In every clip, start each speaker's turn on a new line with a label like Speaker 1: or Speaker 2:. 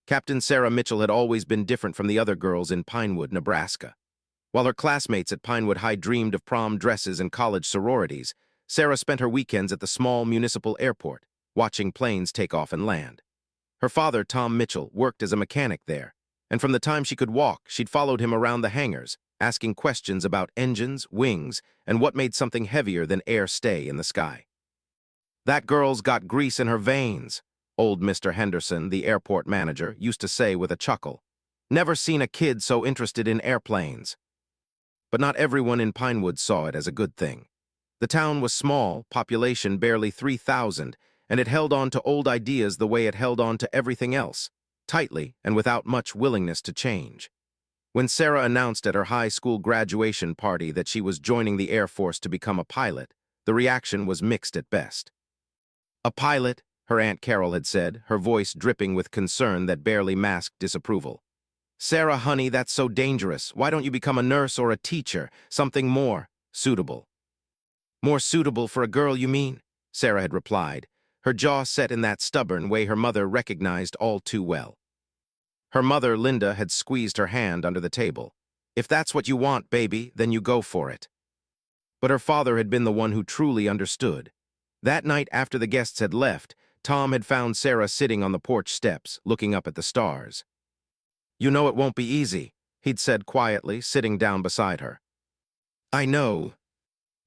Speaker 1: Captain Sarah Mitchell had always been different from the other girls in Pinewood, Nebraska. While her classmates at Pinewood High dreamed of prom dresses and college sororities, Sarah spent her weekends at the small municipal airport, watching planes take off and land. Her father, Tom Mitchell, worked as a mechanic there, and from the time she could walk, she'd followed him around the hangars, asking questions about engines, wings, and what made something heavier than air stay in the sky. "That girl's got grease in her veins," old Mr. Henderson, the airport manager, used to say with a chuckle. "Never seen a kid so interested in airplanes." But not everyone in Pinewood saw it as a good thing. The town was small, population barely 3,000, and it held on to old ideas the way it held on to everything else, tightly and without much willingness to change. When Sarah announced at her high school graduation party that she was joining the Air Force to become a pilot, the reaction was mixed at best. "A pilot," her Aunt Carol had said, her voice dripping with concern that barely masked disapproval. "Sarah, honey, that's so dangerous. Why don't you become a nurse or a teacher, something more suitable?" "More suitable for a girl, you mean?" Sarah had replied, her jaw set in that stubborn way her mother recognized all too well. Her mother, Linda, had squeezed her hand under the table. "If that's what you want, baby, then you go for it." But her father had been the one who truly understood. That night after the guests had left, Tom had found Sarah sitting on the porch steps, looking up at the stars. "You know it won't be easy," he'd said quietly, sitting down beside her. "I know.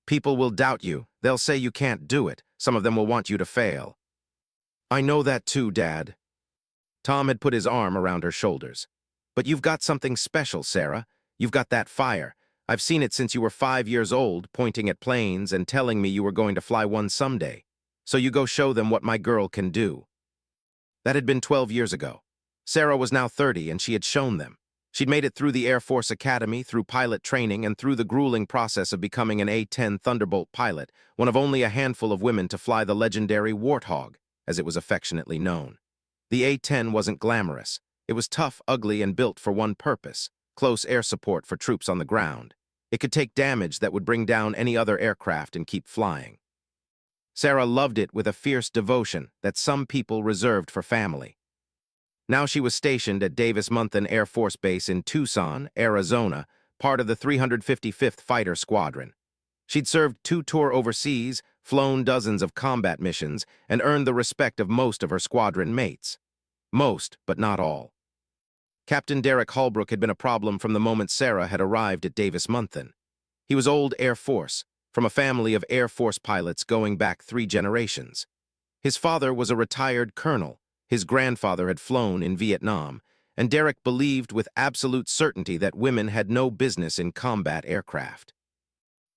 Speaker 1: People will doubt you. They'll say you can't do it. Some of them will want you to fail." "I know that too, Dad." Tom had put his arm around her shoulders. "But you've got something special, Sarah. You've got that fire. I've seen it since you were 5 years old, pointing at planes and telling me you were going to fly one someday. So you go show them what my girl can do." That had been 12 years ago. Sarah was now 30, and she had shown them. She'd made it through the Air Force Academy, through pilot training, and through the grueling process of becoming an A-10 Thunderbolt pilot, one of only a handful of women to fly the legendary Warthog, as it was affectionately known. The A-10 wasn't glamorous. It was tough, ugly, and built for one purpose: close air support for troops on the ground. It could take damage that would bring down any other aircraft and keep flying. Sarah loved it with a fierce devotion that some people reserved for family. Now she was stationed at Davis-Monthan Air Force Base in Tucson, Arizona, part of the 355th Fighter Squadron. She'd served 2 tours overseas, flown dozens of combat missions, and earned the respect of most of her squadron mates. Most, but not all. Captain Derek Holbrook had been a problem from the moment Sarah had arrived at Davis-Monthan. He was old Air Force, from a family of Air Force pilots going back 3 generations. His father was a retired colonel. His grandfather had flown in Vietnam, and Derek believed with absolute certainty that women had no business in combat aircraft.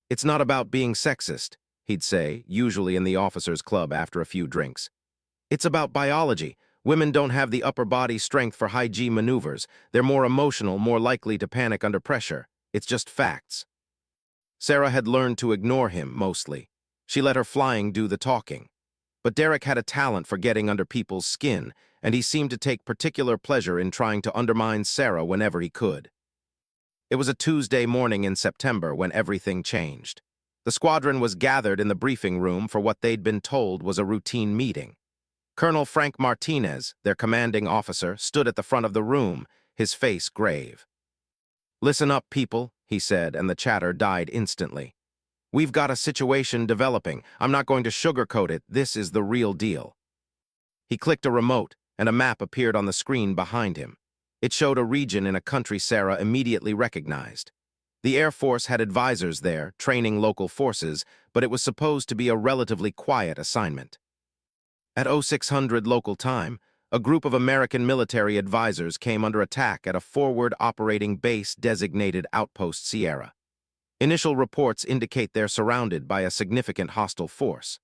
Speaker 1: "It's not about being sexist," he'd say, usually in the officers' club after a few drinks. "It's about biology. Women don't have the upper body strength for high-G maneuvers. They're more emotional, more likely to panic under pressure. It's just facts." Sarah had learned to ignore him, mostly. She let her flying do the talking. But Derek had a talent for getting under people's skin, and he seemed to take particular pleasure in trying to undermine Sarah whenever he could. It was a Tuesday morning in September when everything changed. The squadron was gathered in the briefing room for what they'd been told was a routine meeting. Colonel Frank Martinez, their commanding officer, stood at the front of the room, his face grave. "Listen up, people," he said, and the chatter died instantly. "We've got a situation developing. I'm not going to sugarcoat it. This is the real deal." He clicked a remote, and a map appeared on the screen behind him. It showed a region in a country Sarah immediately recognized. The Air Force had advisors there, training local forces, but it was supposed to be a relatively quiet assignment. At 0600 local time, a group of American military advisors came under attack at a forward operating base designated Outpost Sierra. Initial reports indicate they're surrounded by a significant hostile force.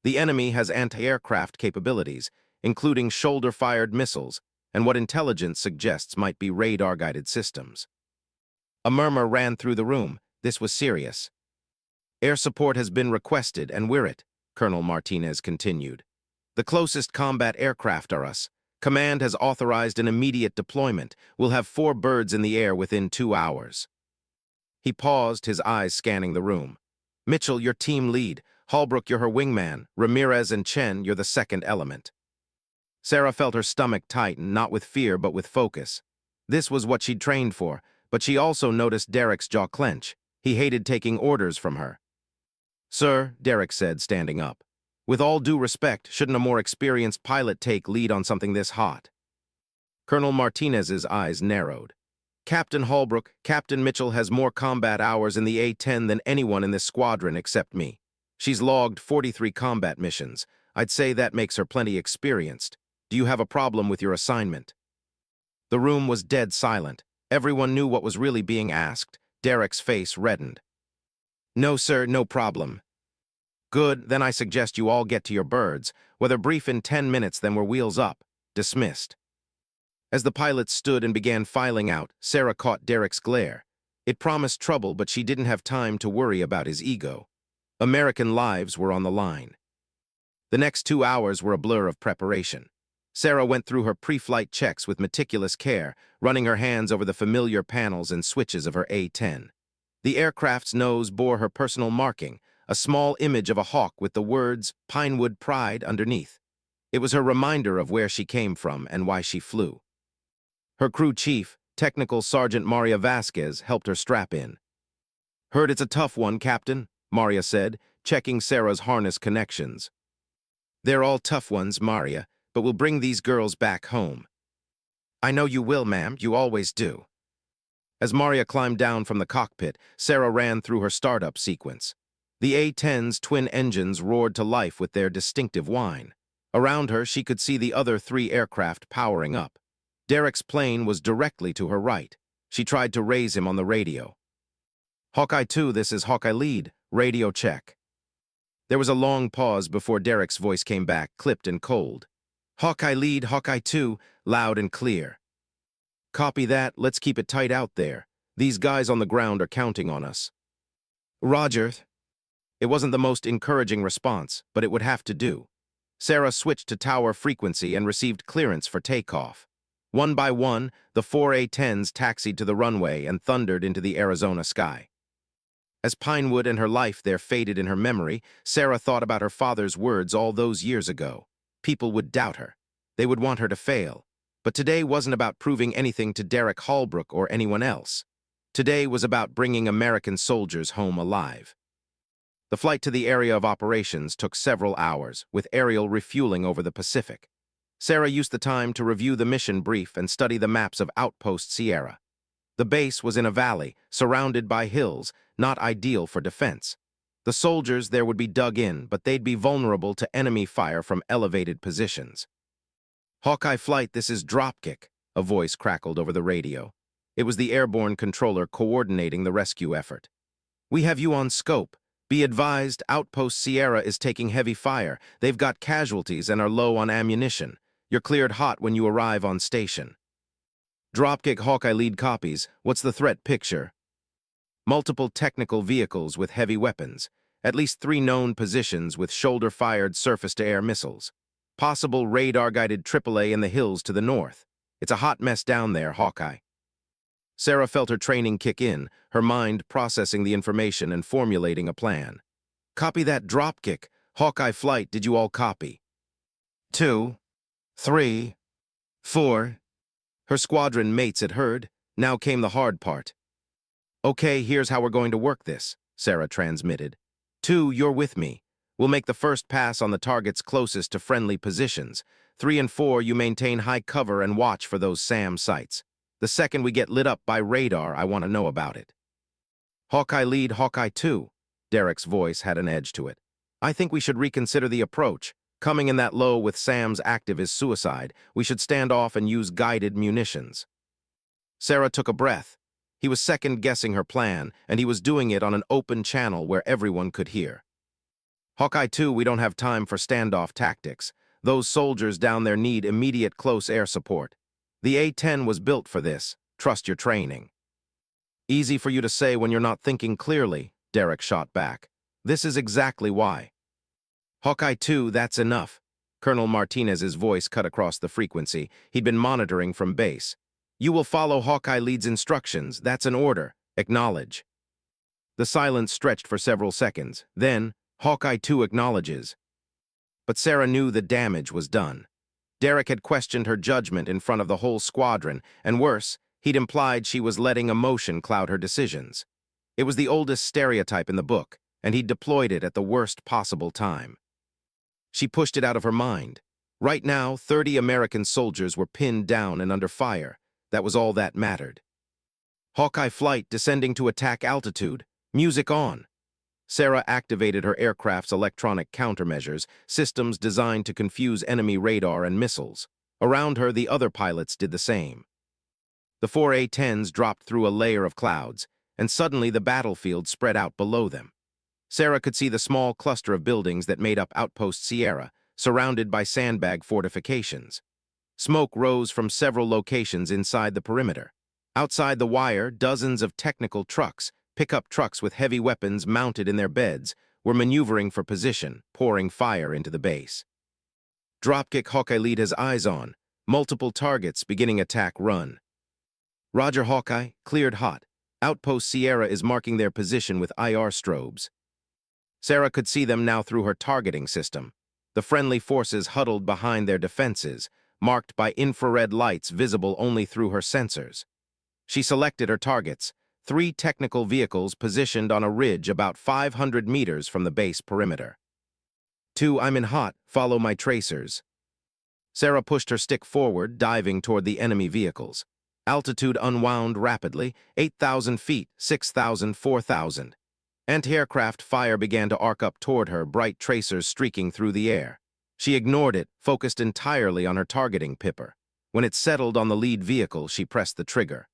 Speaker 1: The enemy has anti-aircraft capabilities, including shoulder-fired missiles, and what intelligence suggests might be radar-guided systems. A murmur ran through the room. This was serious. "Air support has been requested, and we're it," Colonel Martinez continued. "The closest combat aircraft are us. Command has authorized an immediate deployment. We'll have 4 birds in the air within 2 hours. He paused, his eyes scanning the room. "Mitchell, you're team lead. Holbrook, you're her wingman. Ramirez and Chen, you're the second element." Sarah felt her stomach tighten, not with fear but with focus. This was what she'd trained for, but she also noticed Derek's jaw clench. He hated taking orders from her. "Sir," Derek said, standing up. "With all due respect, shouldn't a more experienced pilot take lead on something this hot?" Colonel Martinez's eyes narrowed. "Captain Holbrook, Captain Mitchell has more combat hours in the A-10 than anyone in this squadron except me. She's logged 43 combat missions. I'd say that makes her plenty experienced. Do you have a problem with your assignment?" The room was dead silent. Everyone knew what was really being asked. Derek's face reddened. "No, sir, no problem." "Good, then I suggest you all get to your birds. Whether brief in 10 minutes, then we're wheels up. Dismissed." As the pilots stood and began filing out, Sarah caught Derek's glare. It promised trouble, but she didn't have time to worry about his ego. American lives were on the line. The next 2 hours were a blur of preparation. Sarah went through her pre-flight checks with meticulous care, running her hands over the familiar panels and switches of her A-10. The aircraft's nose bore her personal marking, a small image of a hawk with the words "Pinewood Pride" underneath. It was her reminder of where she came from and why she flew. Her crew chief, Technical Sergeant Maria Vasquez, helped her strap in. "Heard it's a tough one, Captain," Maria said, checking Sarah's harness connections. "They're all tough ones, Maria, but we'll bring these girls back home." "I know you will, ma'am. You always do." As Maria climbed down from the cockpit, Sarah ran through her startup sequence. The A-10's twin engines roared to life with their distinctive whine. Around her, she could see the other 3 aircraft powering up. Derek's plane was directly to her right. She tried to raise him on the radio. "Hawkeye 2, this is Hawkeye Lead. Radio check." There was a long pause before Derek's voice came back, clipped and cold. "Hawkeye Lead, Hawkeye 2, loud and clear." "Copy that. Let's keep it tight out there. These guys on the ground are counting on us." "Roger." It wasn't the most encouraging response, but it would have to do. Sarah switched to tower frequency and received clearance for takeoff. One by one, the 4 A-10s taxied to the runway and thundered into the Arizona sky. As Pinewood and her life there faded in her memory, Sarah thought about her father's words all those years ago. People would doubt her. They would want her to fail. But today wasn't about proving anything to Derek Holbrook or anyone else. Today was about bringing American soldiers home alive. The flight to the area of operations took several hours, with aerial refueling over the Pacific. Sarah used the time to review the mission brief and study the maps of Outpost Sierra. The base was in a valley, surrounded by hills, not ideal for defense. The soldiers there would be dug in, but they'd be vulnerable to enemy fire from elevated positions. "Hawkeye Flight, this is Dropkick," a voice crackled over the radio. It was the airborne controller coordinating the rescue effort. "We have you on scope. Be advised, Outpost Sierra is taking heavy fire. They've got casualties and are low on ammunition. You're cleared hot when you arrive on station." "Dropkick Hawkeye Lead copies. What's the threat picture?" "Multiple technical vehicles with heavy weapons. At least 3 known positions with shoulder-fired surface-to-air missiles. Possible radar-guided AAA in the hills to the north. It's a hot mess down there, Hawkeye." Sarah felt her training kick in, her mind processing the information and formulating a plan. "Copy that, Dropkick. Hawkeye Flight, did you all copy?" 2, 3, 4. Her squadron mates had heard. Now came the hard part. "Okay, here's how we're going to work this," Sarah transmitted. 2, you're with me. We'll make the first pass on the targets closest to friendly positions. 3 and 4, you maintain high cover and watch for those SAM sites. The second we get lit up by radar, I want to know about it." "Hawkeye Lead, Hawkeye 2. Derek's voice had an edge to it. "I think we should reconsider the approach. Coming in that low with SAMs active is suicide. We should stand off and use guided munitions." Sarah took a breath. He was second-guessing her plan, and he was doing it on an open channel where everyone could hear. "Hawkeye 2, we don't have time for standoff tactics. Those soldiers down there need immediate close air support. The A-10 was built for this. Trust your training." "Easy for you to say when you're not thinking clearly," Derek shot back. "This is exactly why." "Hawkeye 2, that's enough." Colonel Martinez's voice cut across the frequency. He'd been monitoring from base. "You will follow Hawkeye Lead's instructions. That's an order. Acknowledge." The silence stretched for several seconds. Then, "Hawkeye 2 acknowledges." But Sarah knew the damage was done. Derek had questioned her judgment in front of the whole squadron, and worse, he'd implied she was letting emotion cloud her decisions. It was the oldest stereotype in the book, and he'd deployed it at the worst possible time. She pushed it out of her mind. Right now, 30 American soldiers were pinned down and under fire. That was all that mattered. Hawkeye flight descending to attack altitude. Music on. Sarah activated her aircraft's electronic countermeasures, systems designed to confuse enemy radar and missiles. Around her, the other pilots did the same. The 4 A-10s dropped through a layer of clouds, and suddenly the battlefield spread out below them. Sarah could see the small cluster of buildings that made up Outpost Sierra, surrounded by sandbag fortifications. Smoke rose from several locations inside the perimeter. Outside the wire, dozens of technical trucks, pickup trucks with heavy weapons mounted in their beds, were maneuvering for position, pouring fire into the base. Dropkick Hawkeye lead his eyes on, multiple targets beginning attack run. Roger Hawkeye, cleared hot. Outpost Sierra is marking their position with IR strobes. Sarah could see them now through her targeting system. The friendly forces huddled behind their defenses, marked by infrared lights visible only through her sensors. She selected her targets, 3 technical vehicles positioned on a ridge about 500 meters from the base perimeter. 2, I'm in hot, follow my tracers. Sarah pushed her stick forward, diving toward the enemy vehicles. Altitude unwound rapidly, 8,000 feet, 6,000, 4,000. Anti-aircraft fire began to arc up toward her, bright tracers streaking through the air. She ignored it, focused entirely on her targeting pipper. When it settled on the lead vehicle, she pressed the trigger.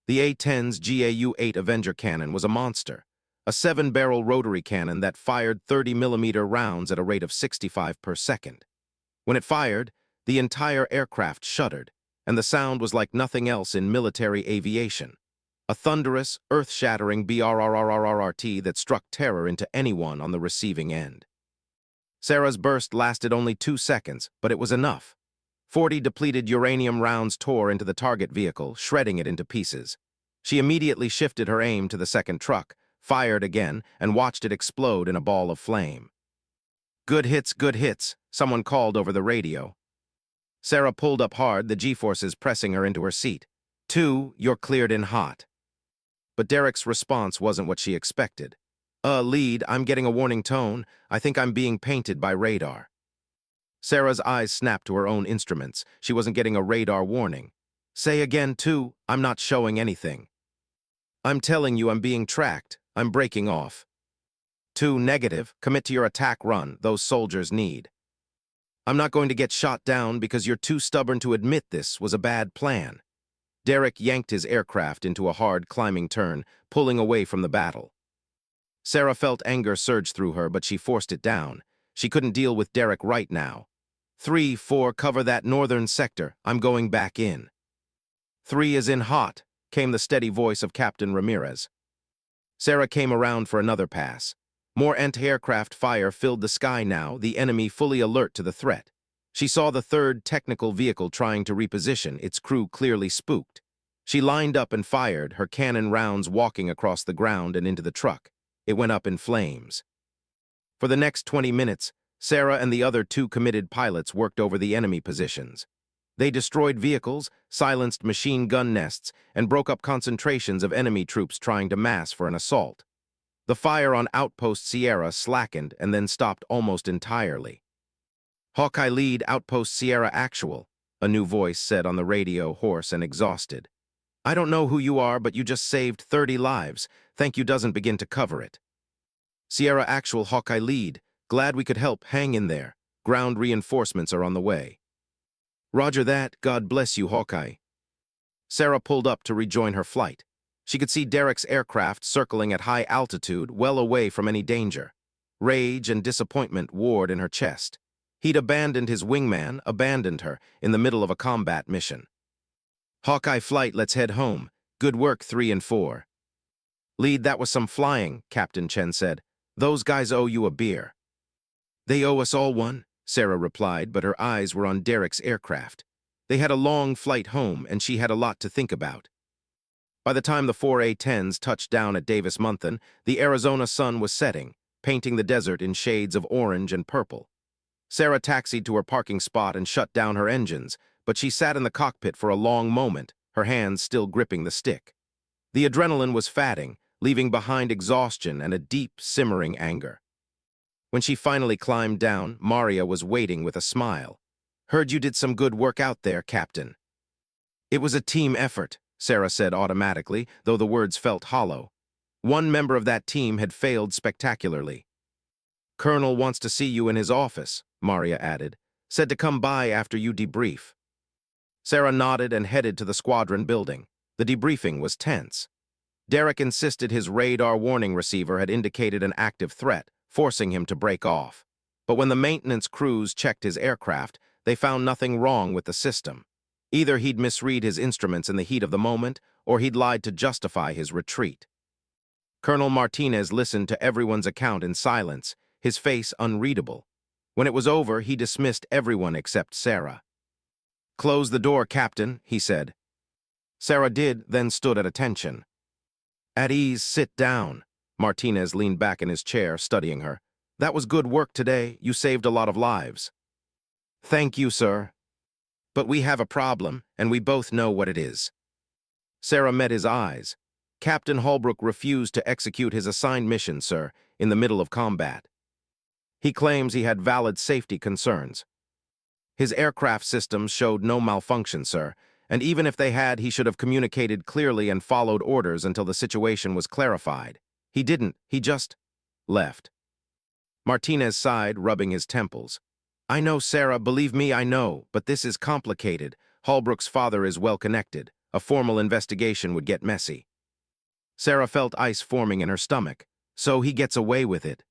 Speaker 1: The A-10's GAU-8 Avenger cannon was a monster, a 7-barrel rotary cannon that fired 30mm rounds at a rate of 65 per second. When it fired, the entire aircraft shuddered, and the sound was like nothing else in military aviation. A thunderous, earth-shattering BRRRRRT that struck terror into anyone on the receiving end. Sarah's burst lasted only 2 seconds, but it was enough. 40 depleted uranium rounds tore into the target vehicle, shredding it into pieces. She immediately shifted her aim to the second truck, fired again, and watched it explode in a ball of flame. Good hits, someone called over the radio. Sarah pulled up hard, the G-forces pressing her into her seat. 2, you're cleared in hot. But Derek's response wasn't what she expected. Lead, I'm getting a warning tone. I think I'm being painted by radar. Sarah's eyes snapped to her own instruments. She wasn't getting a radar warning. Say again, 2, I'm not showing anything. I'm telling you I'm being tracked. I'm breaking off. 2, negative. Commit to your attack run. Those soldiers need. I'm not going to get shot down because you're too stubborn to admit this was a bad plan. Derek yanked his aircraft into a hard climbing turn, pulling away from the battle. Sarah felt anger surge through her, but she forced it down. She couldn't deal with Derek right now. 3, 4, cover that northern sector. I'm going back in. 3 is in hot, came the steady voice of Captain Ramirez. Sarah came around for another pass. More anti-aircraft fire filled the sky now, the enemy fully alert to the threat. She saw the 3rd technical vehicle trying to reposition, its crew clearly spooked. She lined up and fired, her cannon rounds walking across the ground and into the truck. It went up in flames. For the next 20 minutes, Sarah and the other 2 committed pilots worked over the enemy positions. They destroyed vehicles, silenced machine gun nests, and broke up concentrations of enemy troops trying to mass for an assault. The fire on Outpost Sierra slackened and then stopped almost entirely. Hawkeye lead, Outpost Sierra actual, a new voice said on the radio, hoarse and exhausted. I don't know who you are, but you just saved 30 lives. Thank you doesn't begin to cover it. Sierra actual, Hawkeye lead. Glad we could help, hang in there. Ground reinforcements are on the way. Roger that, God bless you, Hawkeye. Sarah pulled up to rejoin her flight. She could see Derek's aircraft circling at high altitude, well away from any danger. Rage and disappointment warred in her chest. He'd abandoned his wingman, abandoned her, in the middle of a combat mission. Hawkeye flight, let's head home. Good work, 3 and 4. Lead, that was some flying, Captain Chen said. Those guys owe you a beer. They owe us all one, Sarah replied, but her eyes were on Derek's aircraft. They had a long flight home, and she had a lot to think about. By the time the 4 A-10s touched down at Davis-Monthan, the Arizona sun was setting, painting the desert in shades of orange and purple. Sarah taxied to her parking spot and shut down her engines, but she sat in the cockpit for a long moment, her hands still gripping the stick. The adrenaline was fatting, leaving behind exhaustion and a deep, simmering anger. When she finally climbed down, Maria was waiting with a smile. "Heard you did some good work out there, Captain." "It was a team effort," Sarah said automatically, though the words felt hollow. One member of that team had failed spectacularly. "Colonel wants to see you in his office," Maria added. "Said to come by after you debrief." Sarah nodded and headed to the squadron building. The debriefing was tense. Derek insisted his radar warning receiver had indicated an active threat, forcing him to break off. But when the maintenance crews checked his aircraft, they found nothing wrong with the system. Either he'd misread his instruments in the heat of the moment, or he'd lied to justify his retreat. Colonel Martinez listened to everyone's account in silence, his face unreadable. When it was over, he dismissed everyone except Sarah. "Close the door, Captain," he said. Sarah did, then stood at attention. "At ease, sit down." Martinez leaned back in his chair, studying her. "That was good work today. You saved a lot of lives." "Thank you, sir. But we have a problem, and we both know what it is." Sarah met his eyes. "Captain Holbrook refused to execute his assigned mission, sir, in the middle of combat. He claims he had valid safety concerns. His aircraft systems showed no malfunction, sir, and even if they had, he should have communicated clearly and followed orders until the situation was clarified. He didn't, he just left." Martinez sighed, rubbing his temples. "I know, Sarah, believe me, I know, but this is complicated. Holbrook's father is well connected. A formal investigation would get messy." Sarah felt ice forming in her stomach. "So he gets away with it."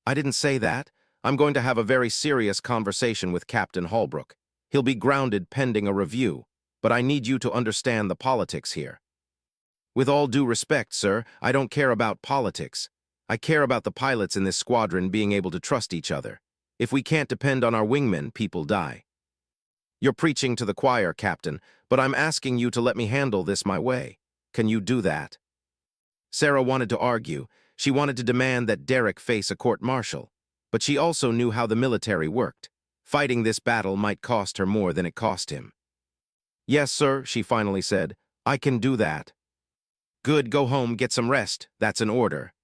Speaker 1: "I didn't say that. I'm going to have a very serious conversation with Captain Holbrook. He'll be grounded pending a review, but I need you to understand the politics here." "With all due respect, sir, I don't care about politics. I care about the pilots in this squadron being able to trust each other. If we can't depend on our wingmen, people die." "You're preaching to the choir, Captain, but I'm asking you to let me handle this my way. Can you do that?" Sarah wanted to argue. She wanted to demand that Derek face a court-martial. But she also knew how the military worked. Fighting this battle might cost her more than it cost him. "Yes, sir," she finally said. "I can do that." "Good, go home, get some rest. That's an order."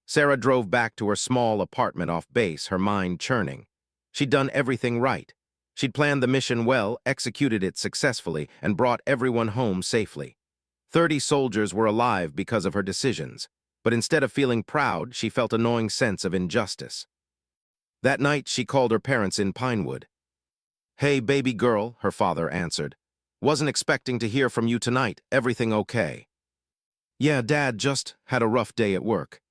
Speaker 1: Sarah drove back to her small apartment off base, her mind churning. She'd done everything right. She'd planned the mission well, executed it successfully, and brought everyone home safely. 30 soldiers were alive because of her decisions. But instead of feeling proud, she felt a gnawing sense of injustice. That night, she called her parents in Pinewood. "Hey, baby girl," her father answered. "Wasn't expecting to hear from you tonight. Everything okay?" "Yeah, Dad, just had a rough day at work."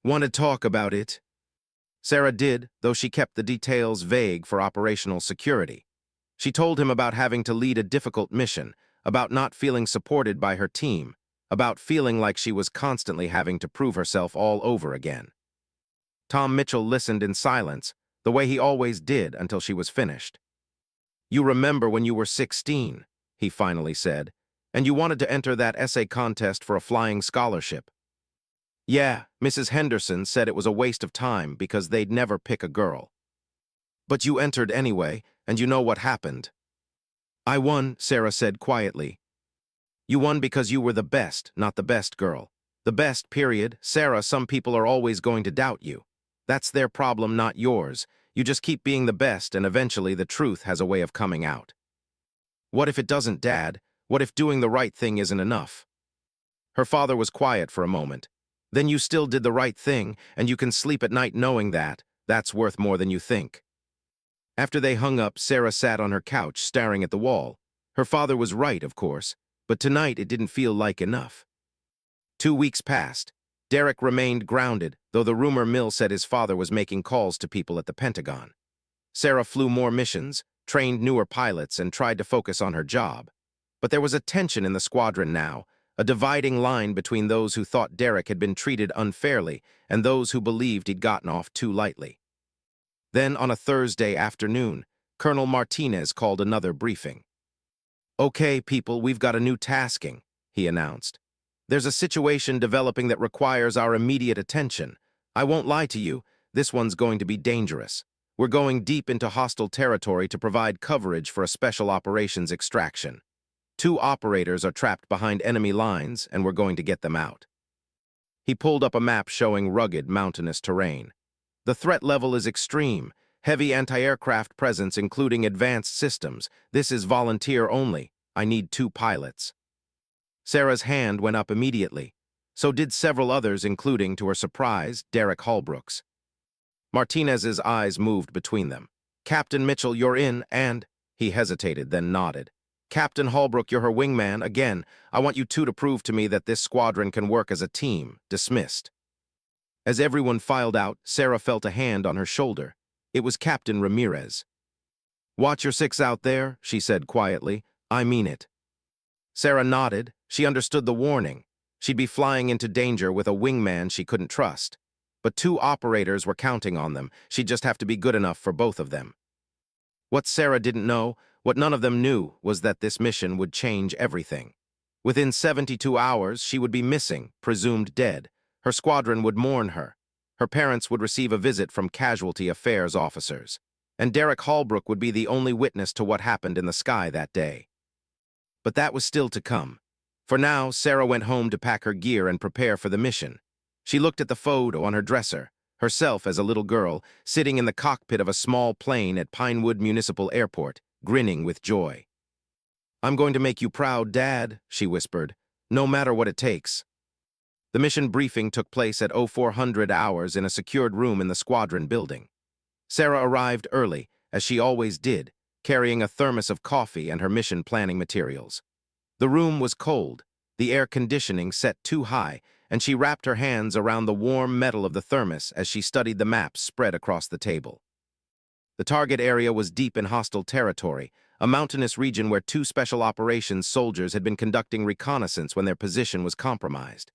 Speaker 1: "Want to talk about it?" Sarah did, though she kept the details vague for operational security. She told him about having to lead a difficult mission, about not feeling supported by her team, about feeling like she was constantly having to prove herself all over again. Tom Mitchell listened in silence, the way he always did until she was finished. "You remember when you were 16, he finally said, "and you wanted to enter that essay contest for a flying scholarship." "Yeah, Mrs. Henderson said it was a waste of time because they'd never pick a girl. But you entered anyway, and you know what happened." "I won," Sarah said quietly. "You won because you were the best, not the best girl. The best, period. Sarah, some people are always going to doubt you. That's their problem, not yours. You just keep being the best, and eventually the truth has a way of coming out." "What if it doesn't, Dad? What if doing the right thing isn't enough?" Her father was quiet for a moment. "Then you still did the right thing, and you can sleep at night knowing that. That's worth more than you think." After they hung up, Sarah sat on her couch, staring at the wall. Her father was right, of course, but tonight it didn't feel like enough. 2 weeks passed. Derek remained grounded, though the rumor mill said his father was making calls to people at the Pentagon. Sarah flew more missions, trained newer pilots, and tried to focus on her job. But there was a tension in the squadron now, a dividing line between those who thought Derek had been treated unfairly and those who believed he'd gotten off too lightly. Then, on a Thursday afternoon, Colonel Martinez called another briefing. "Okay, people, we've got a new tasking," he announced. "There's a situation developing that requires our immediate attention. I won't lie to you, this one's going to be dangerous. We're going deep into hostile territory to provide coverage for a special operations extraction. 2 operators are trapped behind enemy lines, and we're going to get them out. He pulled up a map showing rugged, mountainous terrain. The threat level is extreme. Heavy anti-aircraft presence including advanced systems. This is volunteer only. I need 2 pilots. Sarah's hand went up immediately. So did several others, including, to her surprise, Derek Holbrook's. Martinez's eyes moved between them. Captain Mitchell, you're in, and... He hesitated, then nodded. Captain Holbrook, you're her wingman. Again, I want you 2 to prove to me that this squadron can work as a team. Dismissed. As everyone filed out, Sarah felt a hand on her shoulder. It was Captain Ramirez. Watch your 6 out there, she said quietly. I mean it. Sarah nodded. She understood the warning. She'd be flying into danger with a wingman she couldn't trust. But 2 operators were counting on them. She'd just have to be good enough for both of them. What Sarah didn't know, what none of them knew, was that this mission would change everything. Within 72 hours, she would be missing, presumed dead. Her squadron would mourn her. Her parents would receive a visit from casualty affairs officers. And Derek Holbrook would be the only witness to what happened in the sky that day. But that was still to come. For now, Sarah went home to pack her gear and prepare for the mission. She looked at the photo on her dresser, herself as a little girl, sitting in the cockpit of a small plane at Pinewood Municipal Airport, grinning with joy. I'm going to make you proud, Dad, she whispered, no matter what it takes. The mission briefing took place at 0400 hours in a secured room in the squadron building. Sarah arrived early, as she always did, carrying a thermos of coffee and her mission planning materials. The room was cold, the air conditioning set too high, and she wrapped her hands around the warm metal of the thermos as she studied the maps spread across the table. The target area was deep in hostile territory, a mountainous region where 2 special operations soldiers had been conducting reconnaissance when their position was compromised.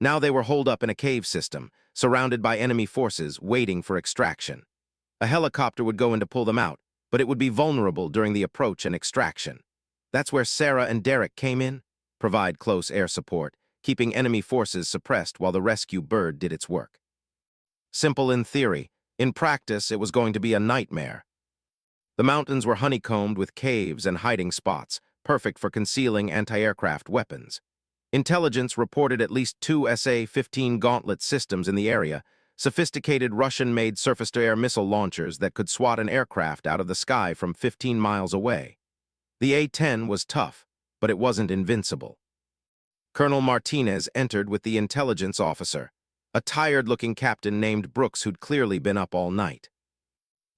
Speaker 1: Now they were holed up in a cave system, surrounded by enemy forces, waiting for extraction. A helicopter would go in to pull them out, but it would be vulnerable during the approach and extraction. That's where Sarah and Derek came in, provide close air support, keeping enemy forces suppressed while the rescue bird did its work. Simple in theory, in practice it was going to be a nightmare. The mountains were honeycombed with caves and hiding spots, perfect for concealing anti-aircraft weapons. Intelligence reported at least 2 SA-15 Gauntlet systems in the area, sophisticated Russian-made surface-to-air missile launchers that could swat an aircraft out of the sky from 15 miles away. The A-10 was tough, but it wasn't invincible. Colonel Martinez entered with the intelligence officer, a tired-looking captain named Brooks who'd clearly been up all night.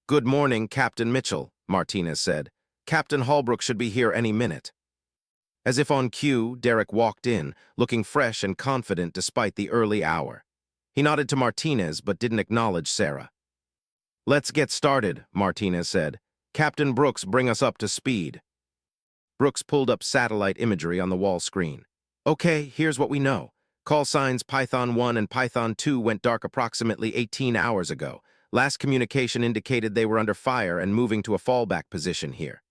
Speaker 1: Good morning, Captain Mitchell, Martinez said. Captain Holbrook should be here any minute. As if on cue, Derek walked in, looking fresh and confident despite the early hour. He nodded to Martinez but didn't acknowledge Sarah. Let's get started, Martinez said. Captain Brooks, bring us up to speed. Brooks pulled up satellite imagery on the wall screen. Okay, here's what we know. Call signs Python 1 and Python 2 went dark approximately 18 hours ago. Last communication indicated they were under fire and moving to a fallback position here.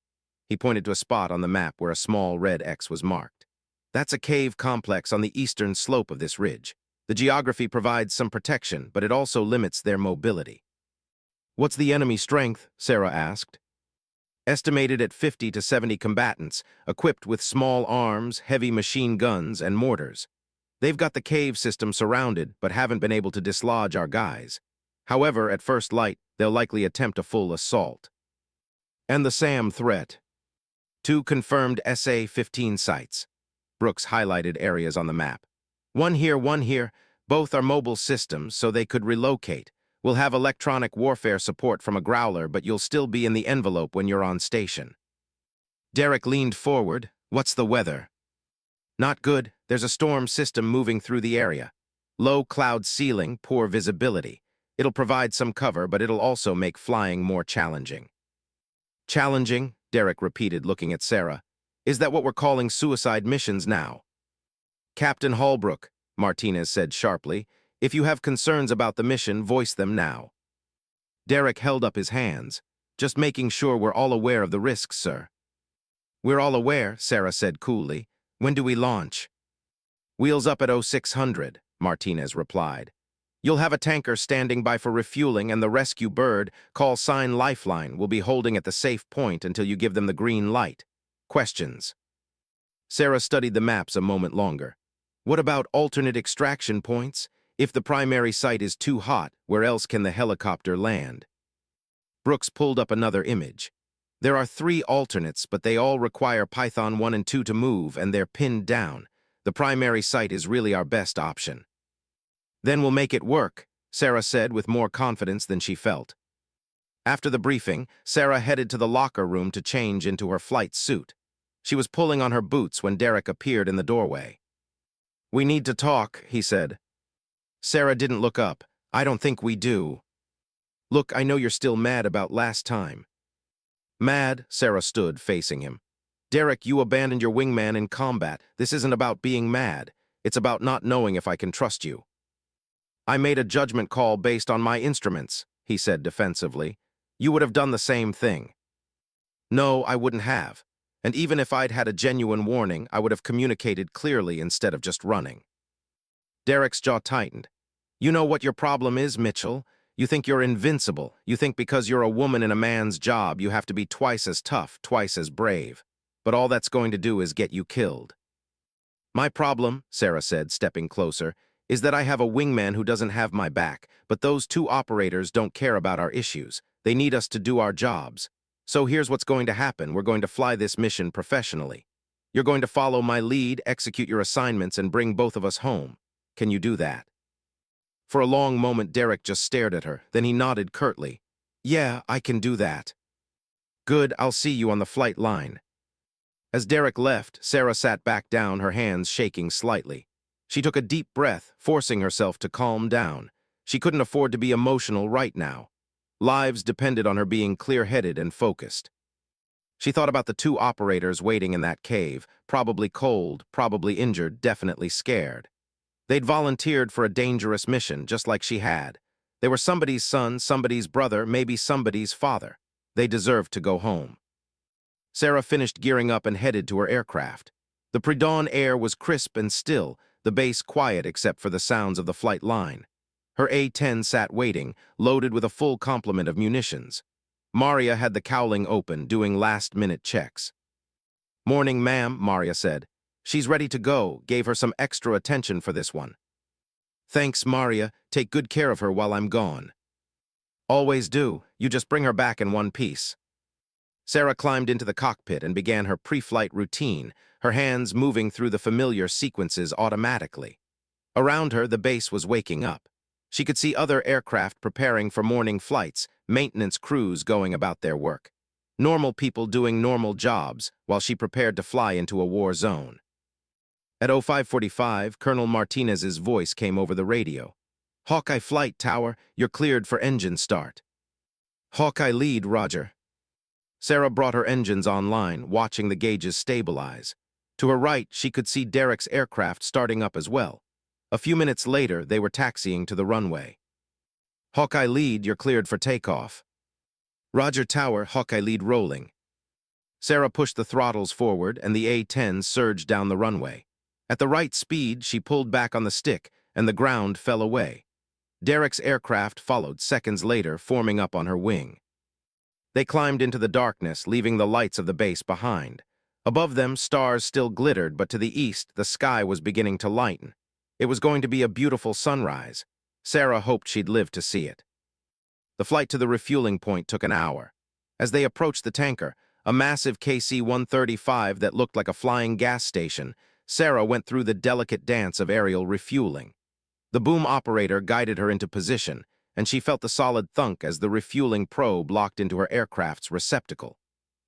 Speaker 1: He pointed to a spot on the map where a small red X was marked. That's a cave complex on the eastern slope of this ridge. The geography provides some protection, but it also limits their mobility. What's the enemy strength? Sarah asked. Estimated at 50 to 70 combatants, equipped with small arms, heavy machine guns, and mortars. They've got the cave system surrounded, but haven't been able to dislodge our guys. However, at first light, they'll likely attempt a full assault. And the SAM threat. 2 confirmed SA-15 sites. Brooks highlighted areas on the map. One here. Both are mobile systems, so they could relocate. We'll have electronic warfare support from a Growler, but you'll still be in the envelope when you're on station. Derek leaned forward. What's the weather? Not good. There's a storm system moving through the area. Low cloud ceiling, poor visibility. It'll provide some cover, but it'll also make flying more challenging. Challenging? Derek repeated, looking at Sarah. Is that what we're calling suicide missions now? Captain Holbrook, Martinez said sharply, if you have concerns about the mission, voice them now. Derek held up his hands. Just making sure we're all aware of the risks, sir. We're all aware, Sarah said coolly. When do we launch? Wheels up at 0600, Martinez replied. You'll have a tanker standing by for refueling, and the rescue bird, call sign Lifeline, will be holding at the safe point until you give them the green light. Questions. Sarah studied the maps a moment longer. What about alternate extraction points? If the primary site is too hot, where else can the helicopter land? Brooks pulled up another image. There are 3 alternates, but they all require Python 1 and 2 to move, and they're pinned down. The primary site is really our best option. Then we'll make it work, Sarah said with more confidence than she felt. After the briefing, Sarah headed to the locker room to change into her flight suit. She was pulling on her boots when Derek appeared in the doorway. "We need to talk," he said. Sarah didn't look up. "I don't think we do." "Look, I know you're still mad about last time." "Mad?" Sarah stood, facing him. "Derek, you abandoned your wingman in combat. This isn't about being mad. It's about not knowing if I can trust you." "I made a judgment call based on my instruments," he said defensively. "You would have done the same thing." "No, I wouldn't have. And even if I'd had a genuine warning, I would have communicated clearly instead of just running." Derek's jaw tightened. "You know what your problem is, Mitchell? You think you're invincible. You think because you're a woman in a man's job, you have to be twice as tough, twice as brave. But all that's going to do is get you killed." "My problem," Sarah said, stepping closer, "is that I have a wingman who doesn't have my back, but those 2 operators don't care about our issues. They need us to do our jobs. So here's what's going to happen. We're going to fly this mission professionally. You're going to follow my lead, execute your assignments, and bring both of us home. Can you do that?" For a long moment, Derek just stared at her. Then he nodded curtly. "Yeah, I can do that." "Good, I'll see you on the flight line." As Derek left, Sarah sat back down, her hands shaking slightly. She took a deep breath, forcing herself to calm down. She couldn't afford to be emotional right now. Lives depended on her being clear-headed and focused. She thought about the 2 operators waiting in that cave, probably cold, probably injured, definitely scared. They'd volunteered for a dangerous mission, just like she had. They were somebody's son, somebody's brother, maybe somebody's father. They deserved to go home. Sarah finished gearing up and headed to her aircraft. The pre-dawn air was crisp and still, the base quiet except for the sounds of the flight line. Her A-10 sat waiting, loaded with a full complement of munitions. Maria had the cowling open, doing last-minute checks. "Morning, ma'am," Maria said. "She's ready to go. Gave her some extra attention for this one." "Thanks, Maria. Take good care of her while I'm gone." "Always do. You just bring her back in one piece." Sarah climbed into the cockpit and began her pre-flight routine, her hands moving through the familiar sequences automatically. Around her, the base was waking up. She could see other aircraft preparing for morning flights, maintenance crews going about their work. Normal people doing normal jobs while she prepared to fly into a war zone. At 05:45, Colonel Martinez's voice came over the radio. "Hawkeye Flight Tower, you're cleared for engine start." "Hawkeye lead, Roger." Sarah brought her engines online, watching the gauges stabilize. To her right, she could see Derek's aircraft starting up as well. A few minutes later, they were taxiing to the runway. "Hawkeye lead, you're cleared for takeoff." "Roger Tower, Hawkeye lead rolling." Sarah pushed the throttles forward, and the A-10 surged down the runway. At the right speed, she pulled back on the stick, and the ground fell away. Derek's aircraft followed seconds later, forming up on her wing. They climbed into the darkness, leaving the lights of the base behind. Above them, stars still glittered, but to the east, the sky was beginning to lighten. It was going to be a beautiful sunrise. Sarah hoped she'd live to see it. The flight to the refueling point took an hour. As they approached the tanker, a massive KC-135 that looked like a flying gas station, Sarah went through the delicate dance of aerial refueling. The boom operator guided her into position, and she felt the solid thunk as the refueling probe locked into her aircraft's receptacle.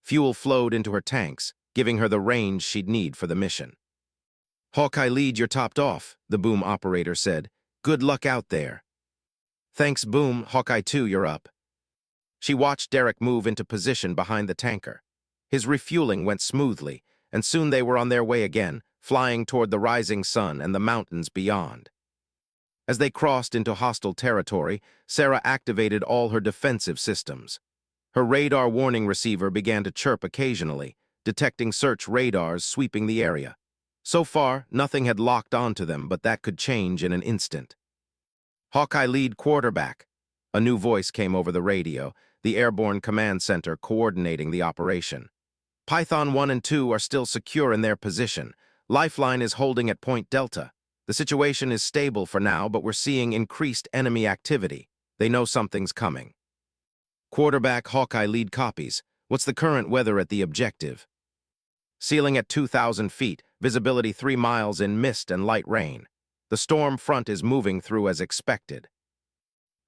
Speaker 1: Fuel flowed into her tanks, giving her the range she'd need for the mission. "Hawkeye lead, you're topped off," the boom operator said. "Good luck out there." "Thanks, boom. Hawkeye 2, you're up." She watched Derek move into position behind the tanker. His refueling went smoothly, and soon they were on their way again, flying toward the rising sun and the mountains beyond. As they crossed into hostile territory, Sarah activated all her defensive systems. Her radar warning receiver began to chirp occasionally, detecting search radars sweeping the area. So far, nothing had locked onto them, but that could change in an instant. Hawkeye lead quarterback. A new voice came over the radio, the airborne command center coordinating the operation. Python 1 and 2 are still secure in their position. Lifeline is holding at Point Delta. The situation is stable for now, but we're seeing increased enemy activity. They know something's coming. Quarterback Hawkeye lead copies. What's the current weather at the objective? Ceiling at 2,000 feet, visibility 3 miles in mist and light rain. The storm front is moving through as expected.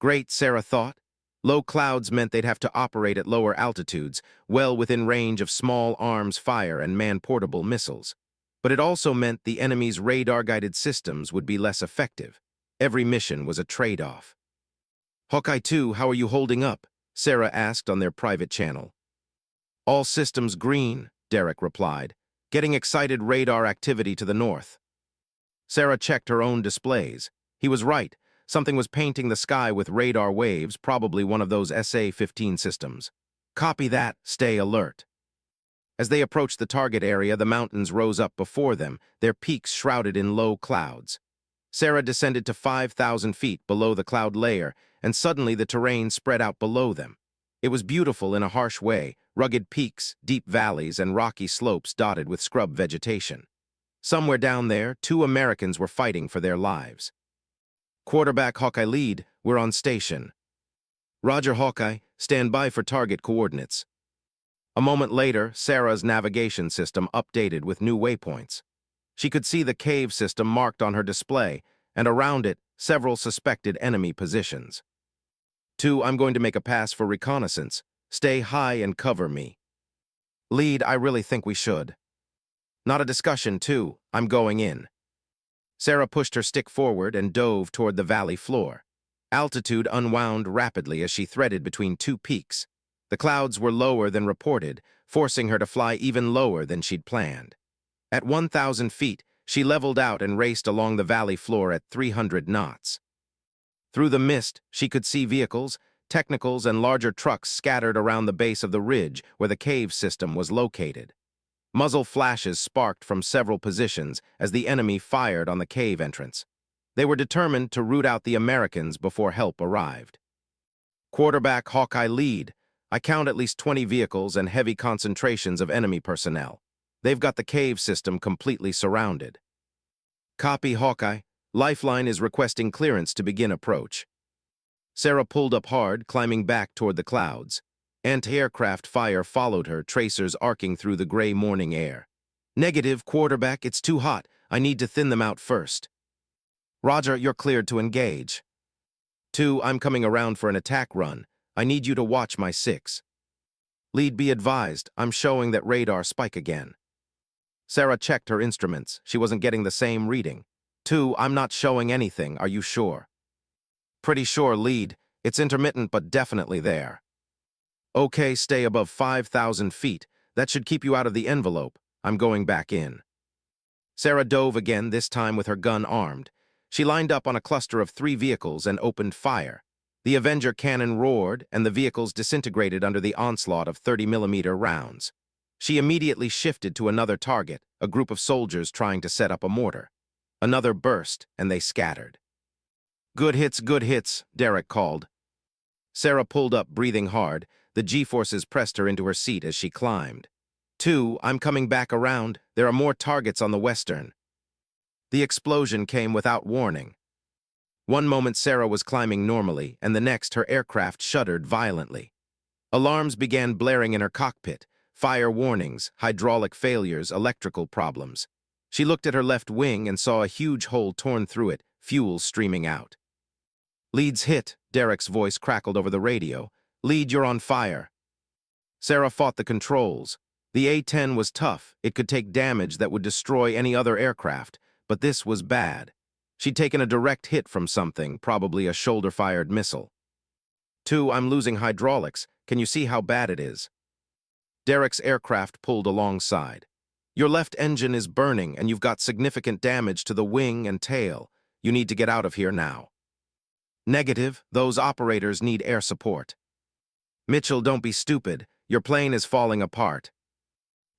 Speaker 1: Great, Sarah thought. Low clouds meant they'd have to operate at lower altitudes, well within range of small arms fire and man-portable missiles. But it also meant the enemy's radar-guided systems would be less effective. Every mission was a trade-off. Hawkeye 2, how are you holding up? Sarah asked on their private channel. All systems green, Derek replied, getting excited radar activity to the north. Sarah checked her own displays. He was right. Something was painting the sky with radar waves, probably one of those SA-15 systems. Copy that, stay alert. As they approached the target area, the mountains rose up before them, their peaks shrouded in low clouds. Sarah descended to 5,000 feet below the cloud layer, and suddenly the terrain spread out below them. It was beautiful in a harsh way, rugged peaks, deep valleys, and rocky slopes dotted with scrub vegetation. Somewhere down there, 2 Americans were fighting for their lives. Quarterback Hawkeye lead, we're on station. Roger Hawkeye, stand by for target coordinates. A moment later, Sarah's navigation system updated with new waypoints. She could see the cave system marked on her display, and around it, several suspected enemy positions. 2, I'm going to make a pass for reconnaissance. Stay high and cover me. Lead, I really think we should. Not a discussion, 2, I'm going in. Sarah pushed her stick forward and dove toward the valley floor. Altitude unwound rapidly as she threaded between 2 peaks. The clouds were lower than reported, forcing her to fly even lower than she'd planned. At 1,000 feet, she leveled out and raced along the valley floor at 300 knots. Through the mist, she could see vehicles, technicals, and larger trucks scattered around the base of the ridge where the cave system was located. Muzzle flashes sparked from several positions as the enemy fired on the cave entrance. They were determined to root out the Americans before help arrived. Quarterback Hawkeye lead. I count at least 20 vehicles and heavy concentrations of enemy personnel. They've got the cave system completely surrounded. Copy, Hawkeye. Lifeline is requesting clearance to begin approach. Sarah pulled up hard, climbing back toward the clouds. Anti-aircraft fire followed her, tracers arcing through the gray morning air. Negative, quarterback, it's too hot. I need to thin them out first. Roger, you're cleared to engage. 2, I'm coming around for an attack run. I need you to watch my 6. Lead, be advised, I'm showing that radar spike again. Sarah checked her instruments. She wasn't getting the same reading. 2, I'm not showing anything, are you sure? Pretty sure, lead. It's intermittent but definitely there. Okay, stay above 5,000 feet. That should keep you out of the envelope. I'm going back in. Sarah dove again, this time with her gun armed. She lined up on a cluster of 3 vehicles and opened fire. The Avenger cannon roared, and the vehicles disintegrated under the onslaught of 30mm rounds. She immediately shifted to another target, a group of soldiers trying to set up a mortar. Another burst, and they scattered. Good hits, Derek called. Sarah pulled up, breathing hard. The G-forces pressed her into her seat as she climbed. 2, I'm coming back around. There are more targets on the western. The explosion came without warning. One moment Sarah was climbing normally, and the next her aircraft shuddered violently. Alarms began blaring in her cockpit. Fire warnings, hydraulic failures, electrical problems. She looked at her left wing and saw a huge hole torn through it, fuel streaming out. Lead's hit, Derek's voice crackled over the radio. Lead, you're on fire. Sarah fought the controls. The A-10 was tough. It could take damage that would destroy any other aircraft, but this was bad. She'd taken a direct hit from something, probably a shoulder-fired missile. 2, I'm losing hydraulics. Can you see how bad it is? Derek's aircraft pulled alongside. Your left engine is burning, and you've got significant damage to the wing and tail. You need to get out of here now. Negative, those operators need air support. Mitchell, don't be stupid. Your plane is falling apart.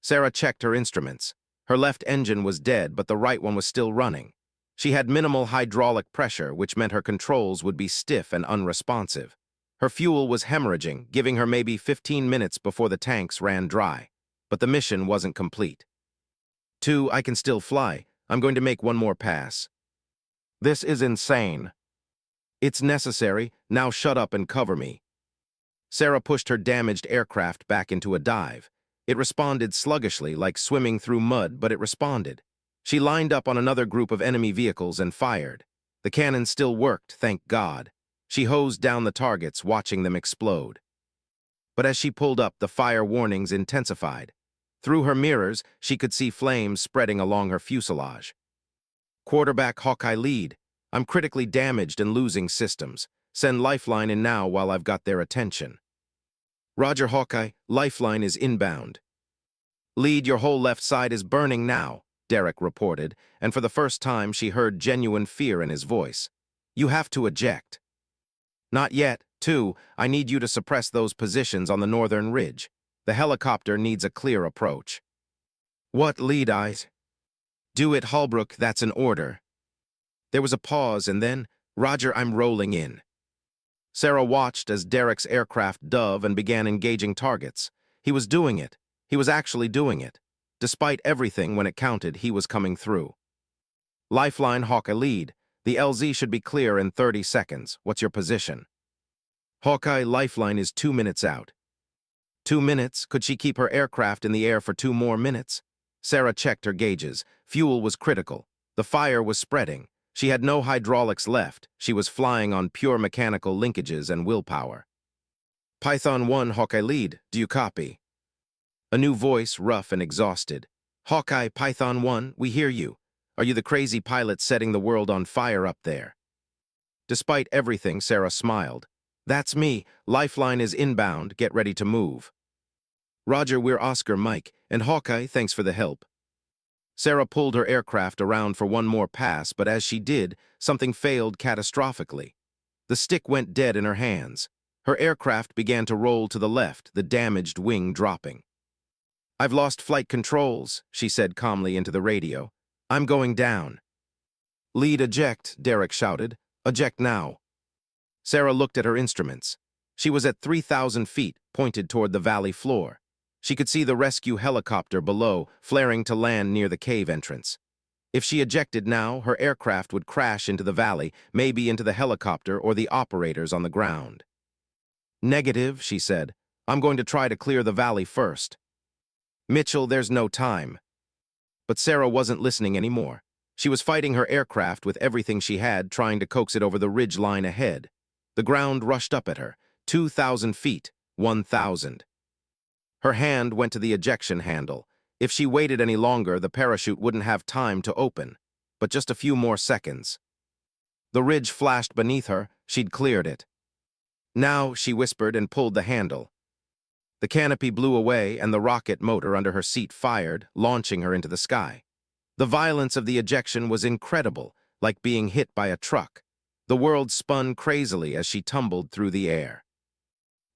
Speaker 1: Sarah checked her instruments. Her left engine was dead, but the right one was still running. She had minimal hydraulic pressure, which meant her controls would be stiff and unresponsive. Her fuel was hemorrhaging, giving her maybe 15 minutes before the tanks ran dry. But the mission wasn't complete. 2, I can still fly. I'm going to make one more pass. This is insane. It's necessary. Now shut up and cover me. Sarah pushed her damaged aircraft back into a dive. It responded sluggishly, like swimming through mud, but it responded. She lined up on another group of enemy vehicles and fired. The cannon still worked, thank God. She hosed down the targets, watching them explode. But as she pulled up, the fire warnings intensified. Through her mirrors, she could see flames spreading along her fuselage. Quarterback Hawkeye lead. I'm critically damaged and losing systems. Send Lifeline in now while I've got their attention. Roger Hawkeye, Lifeline is inbound. Lead, your whole left side is burning now, Derek reported, and for the first time she heard genuine fear in his voice. You have to eject. Not yet. 2, I need you to suppress those positions on the northern ridge. The helicopter needs a clear approach. What, lead eyes? Do it, Holbrook, that's an order. There was a pause and then, Roger, I'm rolling in. Sarah watched as Derek's aircraft dove and began engaging targets. He was doing it. He was actually doing it. Despite everything, when it counted, he was coming through. Lifeline, Hawkeye lead. The LZ should be clear in 30 seconds. What's your position? Hawkeye, Lifeline is 2 minutes out. 2 minutes? Could she keep her aircraft in the air for 2 more minutes? Sarah checked her gauges. Fuel was critical. The fire was spreading. She had no hydraulics left. She was flying on pure mechanical linkages and willpower. Python 1, Hawkeye lead. Do you copy? A new voice, rough and exhausted. Hawkeye, Python 1, we hear you. Are you the crazy pilot setting the world on fire up there? Despite everything, Sarah smiled. That's me. Lifeline is inbound. Get ready to move. Roger, we're Oscar Mike. And Hawkeye, thanks for the help. Sarah pulled her aircraft around for one more pass, but as she did, something failed catastrophically. The stick went dead in her hands. Her aircraft began to roll to the left, the damaged wing dropping. I've lost flight controls, she said calmly into the radio. I'm going down. Lead eject, Derek shouted. Eject now. Sarah looked at her instruments. She was at 3,000 feet, pointed toward the valley floor. She could see the rescue helicopter below, flaring to land near the cave entrance. If she ejected now, her aircraft would crash into the valley, maybe into the helicopter or the operators on the ground. Negative, she said. I'm going to try to clear the valley first. Mitchell, there's no time. But Sarah wasn't listening anymore. She was fighting her aircraft with everything she had, trying to coax it over the ridge line ahead. The ground rushed up at her. 2,000 feet, 1,000. Her hand went to the ejection handle. If she waited any longer, the parachute wouldn't have time to open. But just a few more seconds. The ridge flashed beneath her. She'd cleared it. Now, she whispered and pulled the handle. The canopy blew away and the rocket motor under her seat fired, launching her into the sky. The violence of the ejection was incredible, like being hit by a truck. The world spun crazily as she tumbled through the air.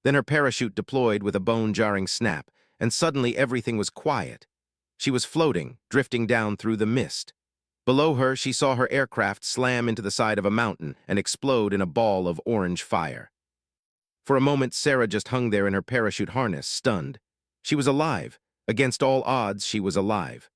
Speaker 1: Then her parachute deployed with a bone-jarring snap, and suddenly everything was quiet. She was floating, drifting down through the mist. Below her, she saw her aircraft slam into the side of a mountain and explode in a ball of orange fire. For a moment, Sarah just hung there in her parachute harness, stunned. She was alive. Against all odds, she was alive.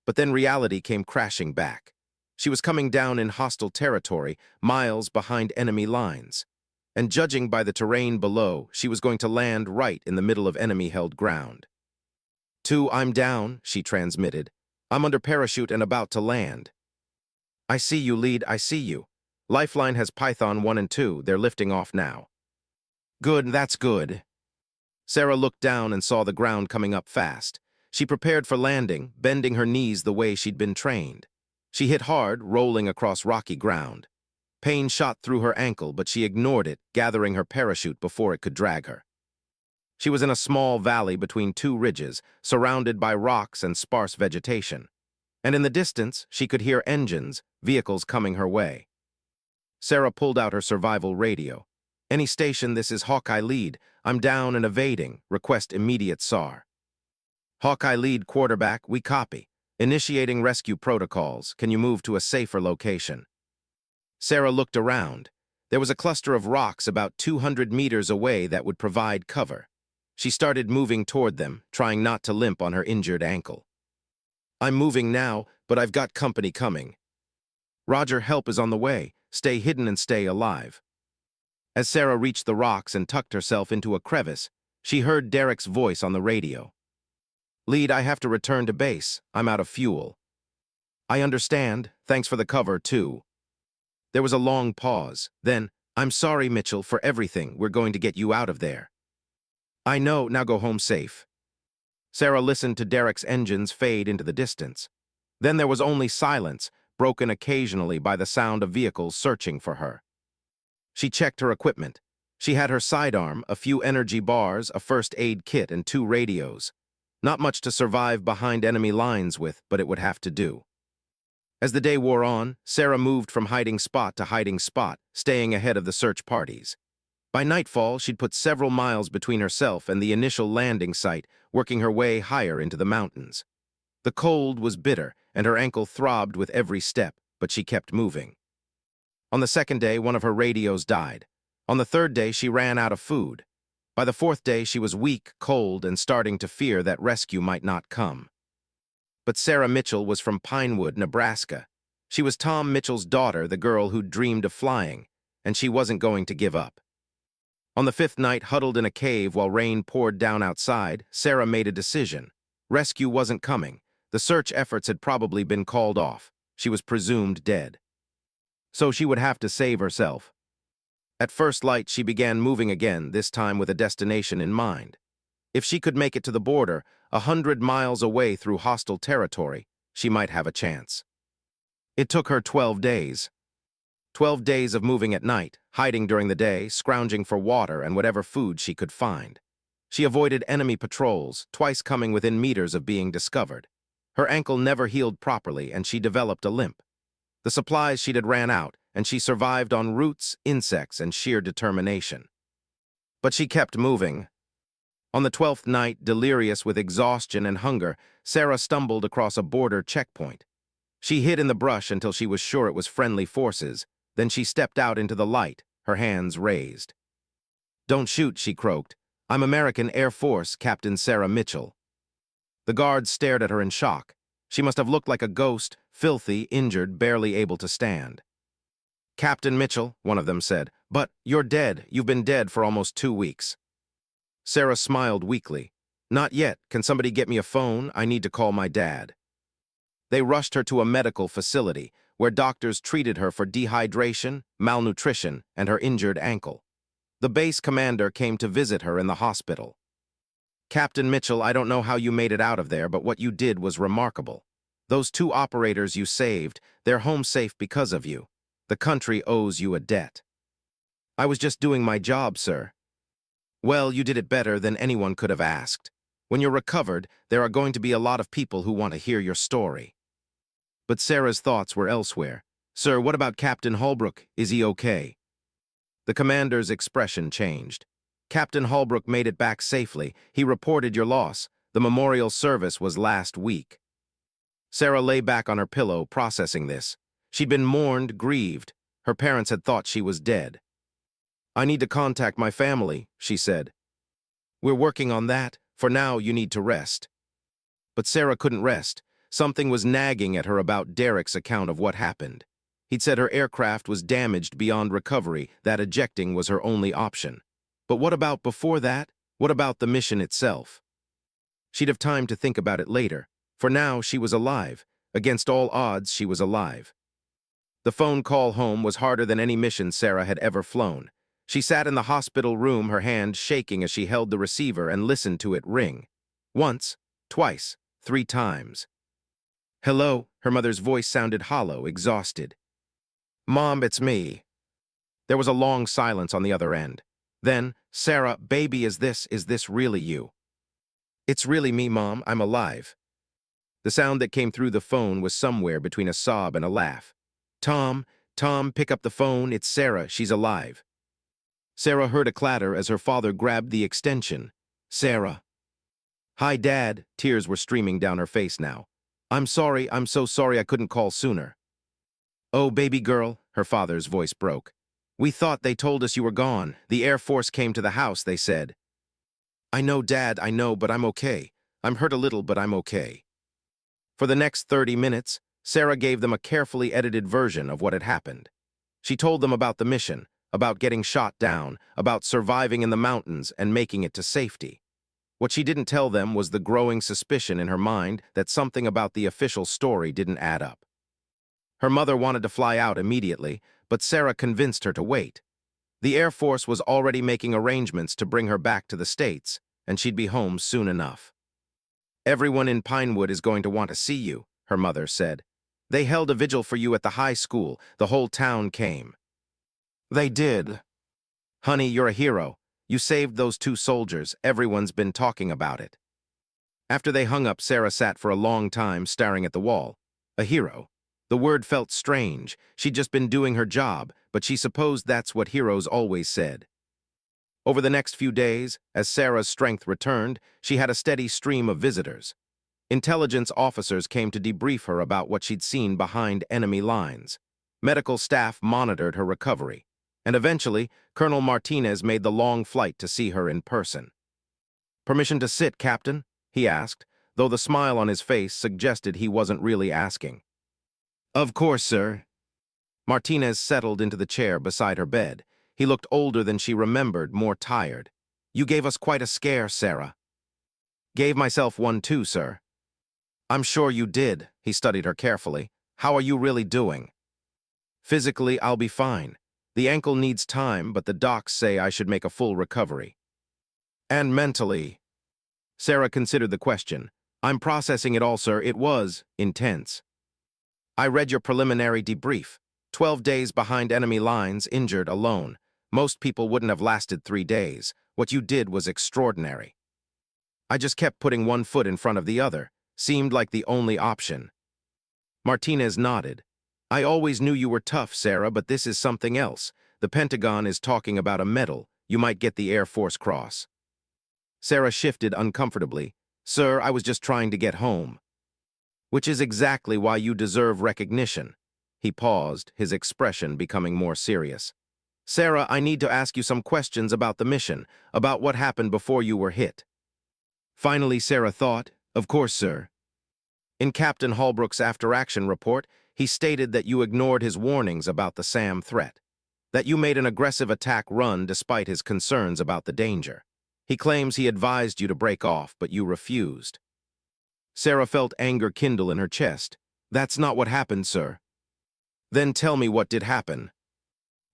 Speaker 1: But then reality came crashing back. She was coming down in hostile territory, miles behind enemy lines. And judging by the terrain below, she was going to land right in the middle of enemy-held ground. 2, I'm down, she transmitted. I'm under parachute and about to land. I see you, lead, I see you. Lifeline has Python 1 and 2, they're lifting off now. Good, that's good. Sarah looked down and saw the ground coming up fast. She prepared for landing, bending her knees the way she'd been trained. She hit hard, rolling across rocky ground. Pain shot through her ankle, but she ignored it, gathering her parachute before it could drag her. She was in a small valley between 2 ridges, surrounded by rocks and sparse vegetation. And in the distance, she could hear engines, vehicles coming her way. Sarah pulled out her survival radio. Any station, this is Hawkeye lead. I'm down and evading. Request immediate SAR. Hawkeye lead quarterback, we copy. Initiating rescue protocols. Can you move to a safer location? Sarah looked around. There was a cluster of rocks about 200 meters away that would provide cover. She started moving toward them, trying not to limp on her injured ankle. I'm moving now, but I've got company coming. Roger, help is on the way. Stay hidden and stay alive. As Sarah reached the rocks and tucked herself into a crevice, she heard Derek's voice on the radio. Lead, I have to return to base. I'm out of fuel. I understand. Thanks for the cover, too. There was a long pause. Then, I'm sorry, Mitchell, for everything. We're going to get you out of there. I know. Now go home safe. Sarah listened to Derek's engines fade into the distance. Then there was only silence, broken occasionally by the sound of vehicles searching for her. She checked her equipment. She had her sidearm, a few energy bars, a first aid kit, and 2 radios. Not much to survive behind enemy lines with, but it would have to do. As the day wore on, Sarah moved from hiding spot to hiding spot, staying ahead of the search parties. By nightfall, she'd put several miles between herself and the initial landing site, working her way higher into the mountains. The cold was bitter, and her ankle throbbed with every step, but she kept moving. On the second day, one of her radios died. On the third day, she ran out of food. By the fourth day, she was weak, cold, and starting to fear that rescue might not come. But Sarah Mitchell was from Pinewood, Nebraska. She was Tom Mitchell's daughter, the girl who'd dreamed of flying, and she wasn't going to give up. On the 5th night, huddled in a cave while rain poured down outside, Sarah made a decision. Rescue wasn't coming. The search efforts had probably been called off. She was presumed dead. So she would have to save herself. At first light, she began moving again, this time with a destination in mind. If she could make it to the border, 100 miles away through hostile territory, she might have a chance. It took her 12 days. 12 days of moving at night, hiding during the day, scrounging for water and whatever food she could find. She avoided enemy patrols, twice coming within meters of being discovered. Her ankle never healed properly, and she developed a limp. The supplies she'd had ran out, and she survived on roots, insects, and sheer determination. But she kept moving. On the 12th night, delirious with exhaustion and hunger, Sarah stumbled across a border checkpoint. She hid in the brush until she was sure it was friendly forces. Then she stepped out into the light, her hands raised. Don't shoot, she croaked. I'm American Air Force Captain Sarah Mitchell. The guards stared at her in shock. She must have looked like a ghost, filthy, injured, barely able to stand. Captain Mitchell, one of them said, but you're dead. You've been dead for almost 2 weeks. Sarah smiled weakly. Not yet. Can somebody get me a phone? I need to call my dad. They rushed her to a medical facility, where doctors treated her for dehydration, malnutrition, and her injured ankle. The base commander came to visit her in the hospital. Captain Mitchell, I don't know how you made it out of there, but what you did was remarkable. Those 2 operators you saved, they're home safe because of you. The country owes you a debt. I was just doing my job, sir. Well, you did it better than anyone could have asked. When you're recovered, there are going to be a lot of people who want to hear your story. But Sarah's thoughts were elsewhere. Sir, what about Captain Holbrook? Is he okay? The commander's expression changed. Captain Holbrook made it back safely. He reported your loss. The memorial service was last week. Sarah lay back on her pillow, processing this. She'd been mourned, grieved. Her parents had thought she was dead. I need to contact my family, she said. We're working on that. For now, you need to rest. But Sarah couldn't rest. Something was nagging at her about Derek's account of what happened. He'd said her aircraft was damaged beyond recovery, that ejecting was her only option. But what about before that? What about the mission itself? She'd have time to think about it later. For now, she was alive. Against all odds, she was alive. The phone call home was harder than any mission Sarah had ever flown. She sat in the hospital room, her hand shaking as she held the receiver and listened to it ring. Once, twice, 3 times. Hello, her mother's voice sounded hollow, exhausted. Mom, it's me. There was a long silence on the other end. Then, Sarah, baby, is this really you? It's really me, Mom, I'm alive. The sound that came through the phone was somewhere between a sob and a laugh. Tom, pick up the phone, it's Sarah, she's alive. Sarah heard a clatter as her father grabbed the extension. Sarah. Hi, Dad. Tears were streaming down her face now. I'm so sorry I couldn't call sooner." "Oh, baby girl," her father's voice broke. "We thought they told us you were gone. The Air Force came to the house, they said." "I know, Dad, I know, but I'm okay. I'm hurt a little, but I'm okay." For the next 30 minutes, Sarah gave them a carefully edited version of what had happened. She told them about the mission, about getting shot down, about surviving in the mountains and making it to safety. What she didn't tell them was the growing suspicion in her mind that something about the official story didn't add up. Her mother wanted to fly out immediately, but Sarah convinced her to wait. The Air Force was already making arrangements to bring her back to the States, and she'd be home soon enough. "Everyone in Pinewood is going to want to see you," her mother said. "They held a vigil for you at the high school. The whole town came." "They did." "Honey, you're a hero. You saved those 2 soldiers. Everyone's been talking about it." After they hung up, Sarah sat for a long time staring at the wall. A hero. The word felt strange. She'd just been doing her job, but she supposed that's what heroes always said. Over the next few days, as Sarah's strength returned, she had a steady stream of visitors. Intelligence officers came to debrief her about what she'd seen behind enemy lines. Medical staff monitored her recovery. And eventually, Colonel Martinez made the long flight to see her in person. "Permission to sit, Captain?" he asked, though the smile on his face suggested he wasn't really asking. "Of course, sir." Martinez settled into the chair beside her bed. He looked older than she remembered, more tired. "You gave us quite a scare, Sarah." "Gave myself one too, sir." "I'm sure you did." He studied her carefully. "How are you really doing?" "Physically, I'll be fine. The ankle needs time, but the docs say I should make a full recovery." "And mentally?" Sarah considered the question. "I'm processing it all, sir. It was intense." "I read your preliminary debrief. 12 days behind enemy lines, injured, alone. Most people wouldn't have lasted 3 days. What you did was extraordinary." "I just kept putting one foot in front of the other. Seemed like the only option." Martinez nodded. "I always knew you were tough, Sarah, but this is something else. The Pentagon is talking about a medal. You might get the Air Force Cross." Sarah shifted uncomfortably. "Sir, I was just trying to get home." "Which is exactly why you deserve recognition." He paused, his expression becoming more serious. "Sarah, I need to ask you some questions about the mission, about what happened before you were hit." Finally, Sarah thought, "Of course, sir." In Captain Holbrook's after-action report, he stated that you ignored his warnings about the SAM threat, that you made an aggressive attack run despite his concerns about the danger. He claims he advised you to break off, but you refused. Sarah felt anger kindle in her chest. "That's not what happened, sir." "Then tell me what did happen."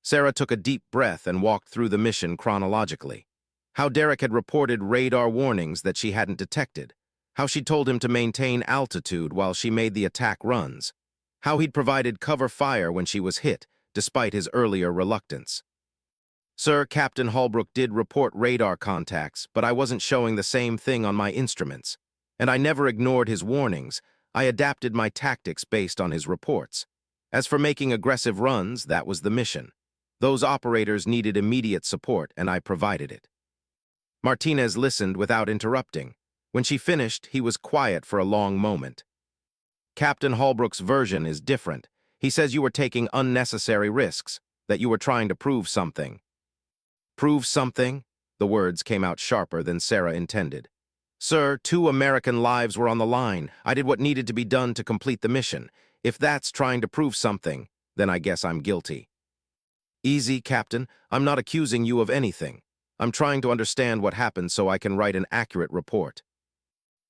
Speaker 1: Sarah took a deep breath and walked through the mission chronologically. How Derek had reported radar warnings that she hadn't detected. How she told him to maintain altitude while she made the attack runs. How he'd provided cover fire when she was hit, despite his earlier reluctance. "Sir, Captain Holbrook did report radar contacts, but I wasn't showing the same thing on my instruments. And I never ignored his warnings. I adapted my tactics based on his reports. As for making aggressive runs, that was the mission. Those operators needed immediate support, and I provided it." Martinez listened without interrupting. When she finished, he was quiet for a long moment. "Captain Holbrook's version is different. He says you were taking unnecessary risks, that you were trying to prove something." "Prove something?" The words came out sharper than Sarah intended. "Sir, 2 American lives were on the line. I did what needed to be done to complete the mission. If that's trying to prove something, then I guess I'm guilty." "Easy, Captain. I'm not accusing you of anything. I'm trying to understand what happened so I can write an accurate report."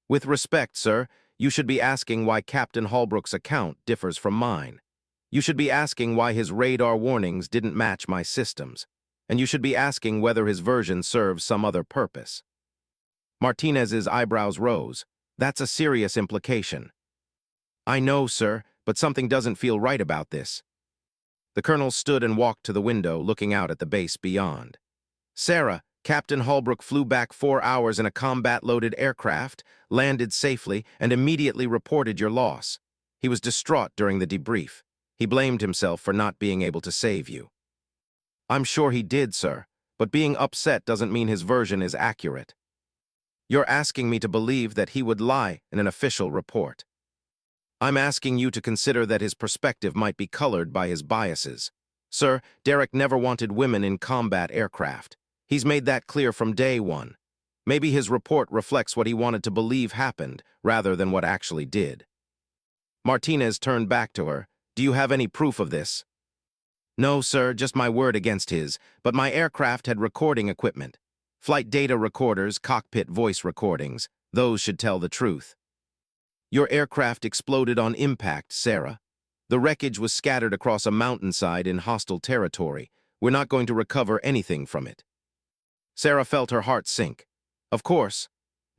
Speaker 1: "With respect, sir, you should be asking why Captain Holbrook's account differs from mine. You should be asking why his radar warnings didn't match my systems. And you should be asking whether his version serves some other purpose." Martinez's eyebrows rose. "That's a serious implication." "I know, sir, but something doesn't feel right about this." The colonel stood and walked to the window, looking out at the base beyond. "Sarah, Captain Holbrook flew back 4 hours in a combat-loaded aircraft, landed safely, and immediately reported your loss. He was distraught during the debrief. He blamed himself for not being able to save you." "I'm sure he did, sir, but being upset doesn't mean his version is accurate." "You're asking me to believe that he would lie in an official report." I'm asking you to consider that his perspective might be colored by his biases. Sir, Derek never wanted women in combat aircraft. He's made that clear from day one. Maybe his report reflects what he wanted to believe happened, rather than what actually did. Martinez turned back to her. Do you have any proof of this? No, sir, just my word against his, but my aircraft had recording equipment. Flight data recorders, cockpit voice recordings. Those should tell the truth. Your aircraft exploded on impact, Sarah. The wreckage was scattered across a mountainside in hostile territory. We're not going to recover anything from it. Sarah felt her heart sink. Of course,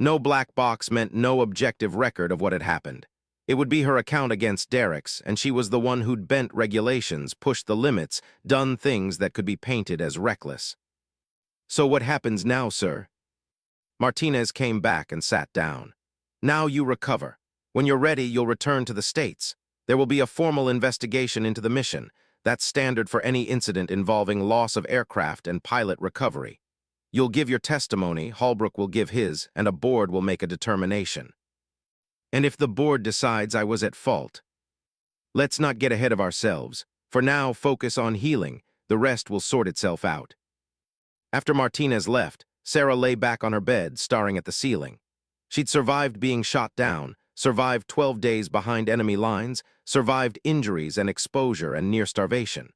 Speaker 1: no black box meant no objective record of what had happened. It would be her account against Derek's, and she was the one who'd bent regulations, pushed the limits, done things that could be painted as reckless. So what happens now, sir? Martinez came back and sat down. Now you recover. When you're ready, you'll return to the States. There will be a formal investigation into the mission. That's standard for any incident involving loss of aircraft and pilot recovery. You'll give your testimony, Holbrook will give his, and a board will make a determination. And if the board decides I was at fault, let's not get ahead of ourselves. For now, focus on healing. The rest will sort itself out. After Martinez left, Sarah lay back on her bed, staring at the ceiling. She'd survived being shot down, survived 12 days behind enemy lines, survived injuries and exposure and near starvation.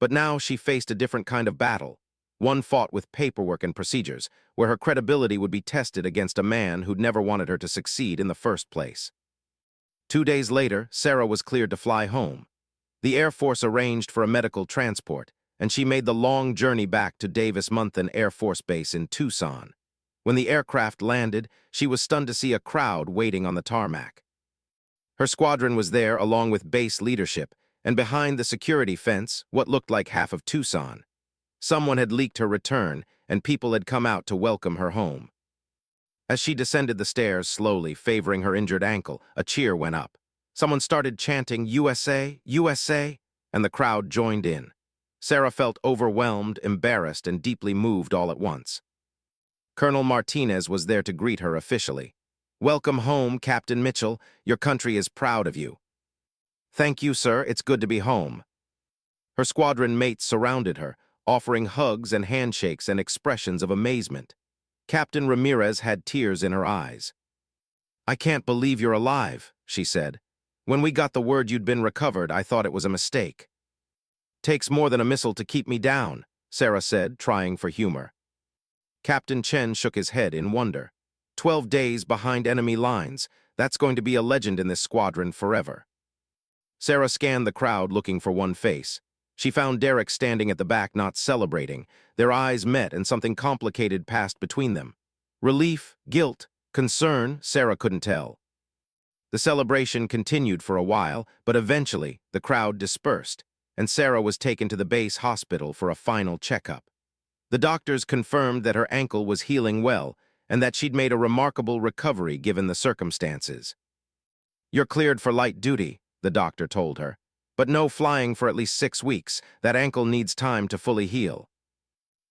Speaker 1: But now she faced a different kind of battle, one fought with paperwork and procedures, where her credibility would be tested against a man who'd never wanted her to succeed in the first place. 2 days later, Sarah was cleared to fly home. The Air Force arranged for a medical transport, and she made the long journey back to Davis-Monthan Air Force Base in Tucson. When the aircraft landed, she was stunned to see a crowd waiting on the tarmac. Her squadron was there along with base leadership, and behind the security fence, what looked like half of Tucson. Someone had leaked her return, and people had come out to welcome her home. As she descended the stairs slowly, favoring her injured ankle, a cheer went up. Someone started chanting, "USA, USA," and the crowd joined in. Sarah felt overwhelmed, embarrassed, and deeply moved all at once. Colonel Martinez was there to greet her officially. "Welcome home, Captain Mitchell. Your country is proud of you." "Thank you, sir. It's good to be home." Her squadron mates surrounded her, offering hugs and handshakes and expressions of amazement. Captain Ramirez had tears in her eyes. "I can't believe you're alive," she said. "When we got the word you'd been recovered, I thought it was a mistake." "Takes more than a missile to keep me down," Sarah said, trying for humor. Captain Chen shook his head in wonder. 12 days behind enemy lines. That's going to be a legend in this squadron forever. Sarah scanned the crowd looking for one face. She found Derek standing at the back, not celebrating. Their eyes met and something complicated passed between them. Relief, guilt, concern, Sarah couldn't tell. The celebration continued for a while, but eventually the crowd dispersed, and Sarah was taken to the base hospital for a final checkup. The doctors confirmed that her ankle was healing well and that she'd made a remarkable recovery given the circumstances. "You're cleared for light duty," the doctor told her, "but no flying for at least 6 weeks. That ankle needs time to fully heal."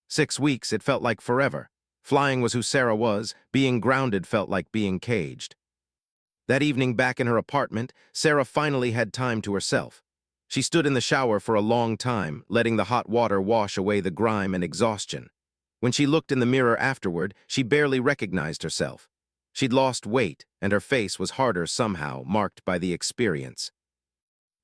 Speaker 1: 6 weeks, it felt like forever. Flying was who Sarah was. Being grounded felt like being caged. That evening back in her apartment, Sarah finally had time to herself. She stood in the shower for a long time, letting the hot water wash away the grime and exhaustion. When she looked in the mirror afterward, she barely recognized herself. She'd lost weight, and her face was harder somehow, marked by the experience.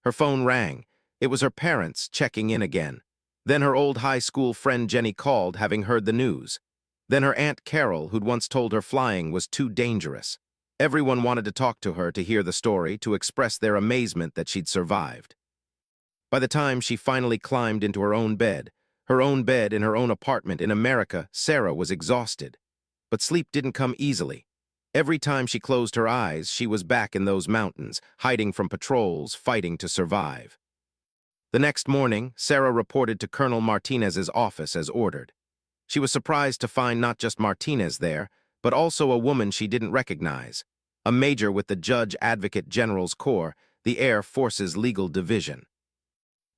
Speaker 1: Her phone rang. It was her parents checking in again. Then her old high school friend Jenny called, having heard the news. Then her Aunt Carol, who'd once told her flying was too dangerous. Everyone wanted to talk to her to hear the story, to express their amazement that she'd survived. By the time she finally climbed into her own bed in her own apartment in America, Sarah was exhausted. But sleep didn't come easily. Every time she closed her eyes, she was back in those mountains, hiding from patrols, fighting to survive. The next morning, Sarah reported to Colonel Martinez's office as ordered. She was surprised to find not just Martinez there, but also a woman she didn't recognize, a major with the Judge Advocate General's Corps, the Air Force's Legal Division.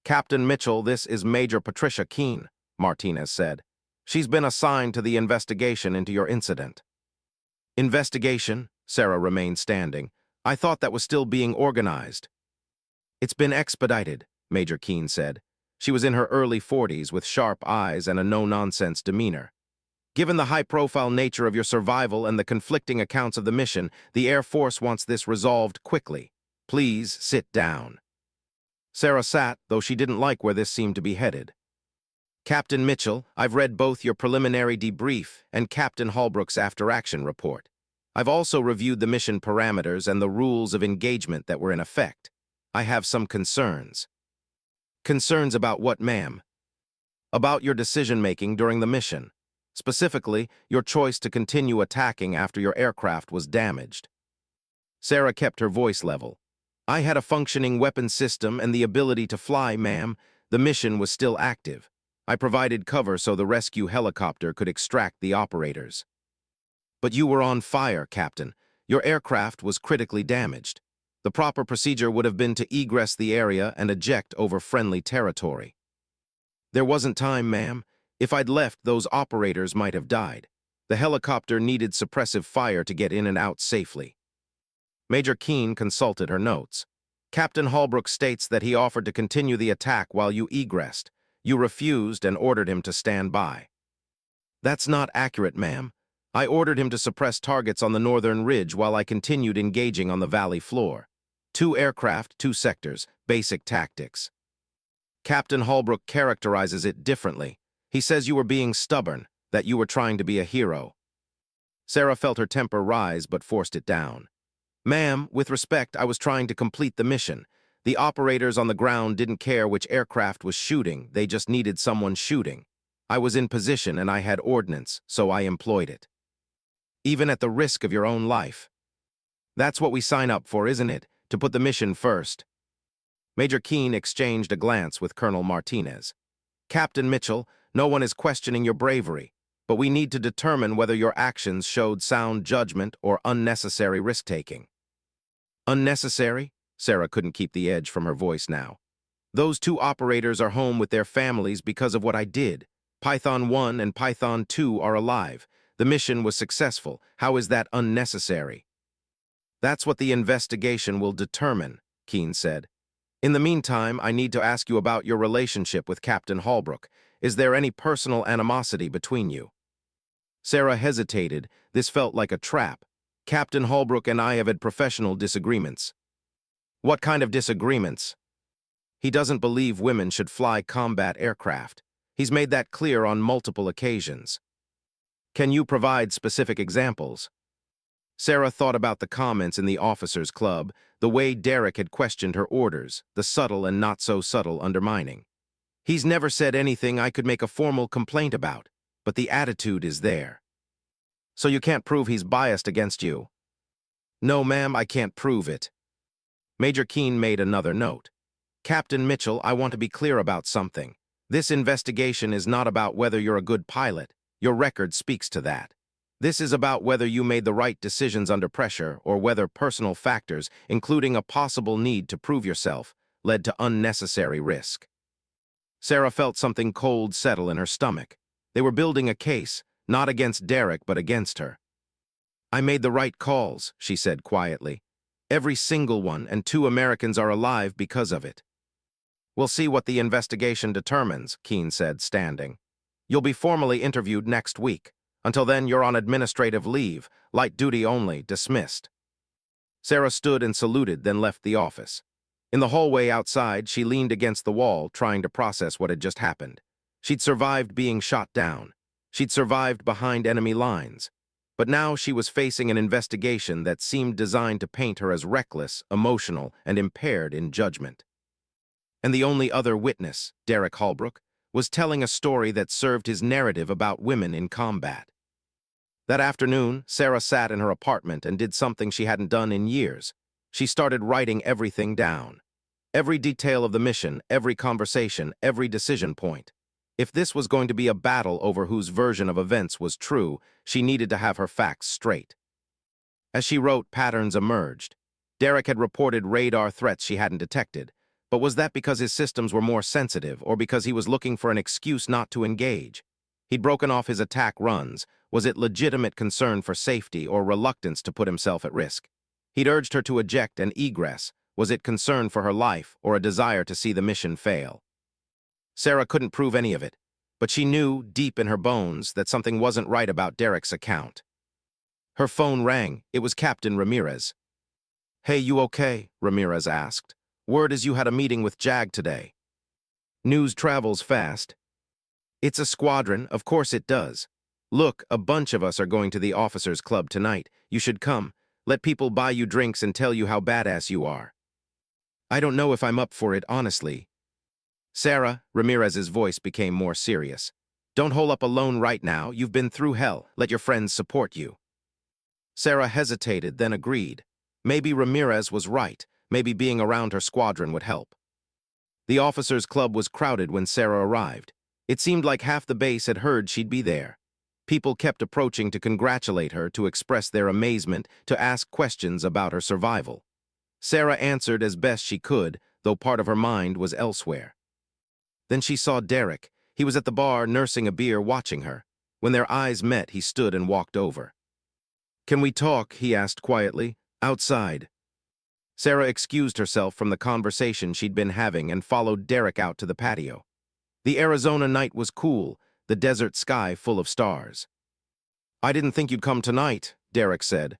Speaker 1: "Captain Mitchell, this is Major Patricia Keene," Martinez said. "She's been assigned to the investigation into your incident." "Investigation?" Sarah remained standing. I thought that was still being organized. It's been expedited, Major Keene said. She was in her early 40s with sharp eyes and a no-nonsense demeanor. Given the high-profile nature of your survival and the conflicting accounts of the mission, the Air Force wants this resolved quickly. Please sit down. Sarah sat, though she didn't like where this seemed to be headed. Captain Mitchell, I've read both your preliminary debrief and Captain Holbrook's after-action report. I've also reviewed the mission parameters and the rules of engagement that were in effect. I have some concerns. Concerns about what, ma'am? About your decision-making during the mission. Specifically, your choice to continue attacking after your aircraft was damaged. Sarah kept her voice level. I had a functioning weapon system and the ability to fly, ma'am. The mission was still active. I provided cover so the rescue helicopter could extract the operators. But you were on fire, Captain. Your aircraft was critically damaged. The proper procedure would have been to egress the area and eject over friendly territory. There wasn't time, ma'am. If I'd left, those operators might have died. The helicopter needed suppressive fire to get in and out safely. Major Keene consulted her notes. Captain Holbrook states that he offered to continue the attack while you egressed. You refused and ordered him to stand by. That's not accurate, ma'am. I ordered him to suppress targets on the northern ridge while I continued engaging on the valley floor. 2 aircraft, 2 sectors, basic tactics. Captain Holbrook characterizes it differently. He says you were being stubborn, that you were trying to be a hero. Sarah felt her temper rise but forced it down. Ma'am, with respect, I was trying to complete the mission. The operators on the ground didn't care which aircraft was shooting, they just needed someone shooting. I was in position and I had ordnance, so I employed it. Even at the risk of your own life. That's what we sign up for, isn't it? To put the mission first. Major Keene exchanged a glance with Colonel Martinez. Captain Mitchell, no one is questioning your bravery, but we need to determine whether your actions showed sound judgment or unnecessary risk-taking. Unnecessary? Sarah couldn't keep the edge from her voice now. Those 2 operators are home with their families because of what I did. Python 1 and Python 2 are alive. The mission was successful. How is that unnecessary? That's what the investigation will determine, Keene said. In the meantime, I need to ask you about your relationship with Captain Holbrook. Is there any personal animosity between you? Sarah hesitated. This felt like a trap. Captain Holbrook and I have had professional disagreements. What kind of disagreements? He doesn't believe women should fly combat aircraft. He's made that clear on multiple occasions. Can you provide specific examples? Sarah thought about the comments in the officers' club, the way Derek had questioned her orders, the subtle and not-so-subtle undermining. He's never said anything I could make a formal complaint about, but the attitude is there. So you can't prove he's biased against you? No, ma'am, I can't prove it. Major Keene made another note. Captain Mitchell, I want to be clear about something. This investigation is not about whether you're a good pilot. Your record speaks to that. This is about whether you made the right decisions under pressure or whether personal factors, including a possible need to prove yourself, led to unnecessary risk. Sarah felt something cold settle in her stomach. They were building a case, not against Derek but against her. I made the right calls, she said quietly. Every single one, and 2 Americans are alive because of it. We'll see what the investigation determines, Keene said, standing. You'll be formally interviewed next week. Until then, you're on administrative leave, light duty only, dismissed. Sarah stood and saluted, then left the office. In the hallway outside, she leaned against the wall, trying to process what had just happened. She'd survived being shot down. She'd survived behind enemy lines. But now she was facing an investigation that seemed designed to paint her as reckless, emotional, and impaired in judgment. And the only other witness, Derek Holbrook, was telling a story that served his narrative about women in combat. That afternoon, Sarah sat in her apartment and did something she hadn't done in years. She started writing everything down. Every detail of the mission, every conversation, every decision point. If this was going to be a battle over whose version of events was true, she needed to have her facts straight. As she wrote, patterns emerged. Derek had reported radar threats she hadn't detected. But was that because his systems were more sensitive or because he was looking for an excuse not to engage? He'd broken off his attack runs. Was it legitimate concern for safety or reluctance to put himself at risk? He'd urged her to eject and egress. Was it concern for her life or a desire to see the mission fail? Sarah couldn't prove any of it, but she knew, deep in her bones, that something wasn't right about Derek's account. Her phone rang. It was Captain Ramirez. "Hey, you okay?" Ramirez asked. "Word is you had a meeting with Jag today." "News travels fast." "It's a squadron, of course it does. Look, a bunch of us are going to the officers' club tonight. You should come. Let people buy you drinks and tell you how badass you are." "I don't know if I'm up for it, honestly." "Sarah," Ramirez's voice became more serious. "Don't hole up alone right now. You've been through hell. Let your friends support you." Sarah hesitated, then agreed. Maybe Ramirez was right. Maybe being around her squadron would help. The officers' club was crowded when Sarah arrived. It seemed like half the base had heard she'd be there. People kept approaching to congratulate her, to express their amazement, to ask questions about her survival. Sarah answered as best she could, though part of her mind was elsewhere. Then she saw Derek. He was at the bar nursing a beer, watching her. When their eyes met, he stood and walked over. "Can we talk?" he asked quietly. "Outside." Sarah excused herself from the conversation she'd been having and followed Derek out to the patio. The Arizona night was cool, the desert sky full of stars. "I didn't think you'd come tonight," Derek said.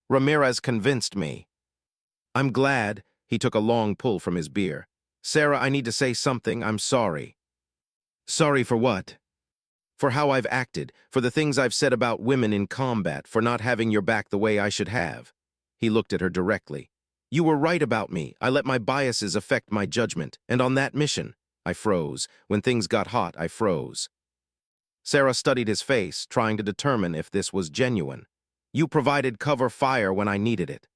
Speaker 1: "Ramirez convinced me." "I'm glad." He took a long pull from his beer. "Sarah, I need to say something. I'm sorry." "Sorry for what?" "For how I've acted, for the things I've said about women in combat, for not having your back the way I should have." He looked at her directly. "You were right about me. I let my biases affect my judgment, and on that mission, I froze. When things got hot, I froze." Sarah studied his face, trying to determine if this was genuine. "You provided cover fire when I needed it.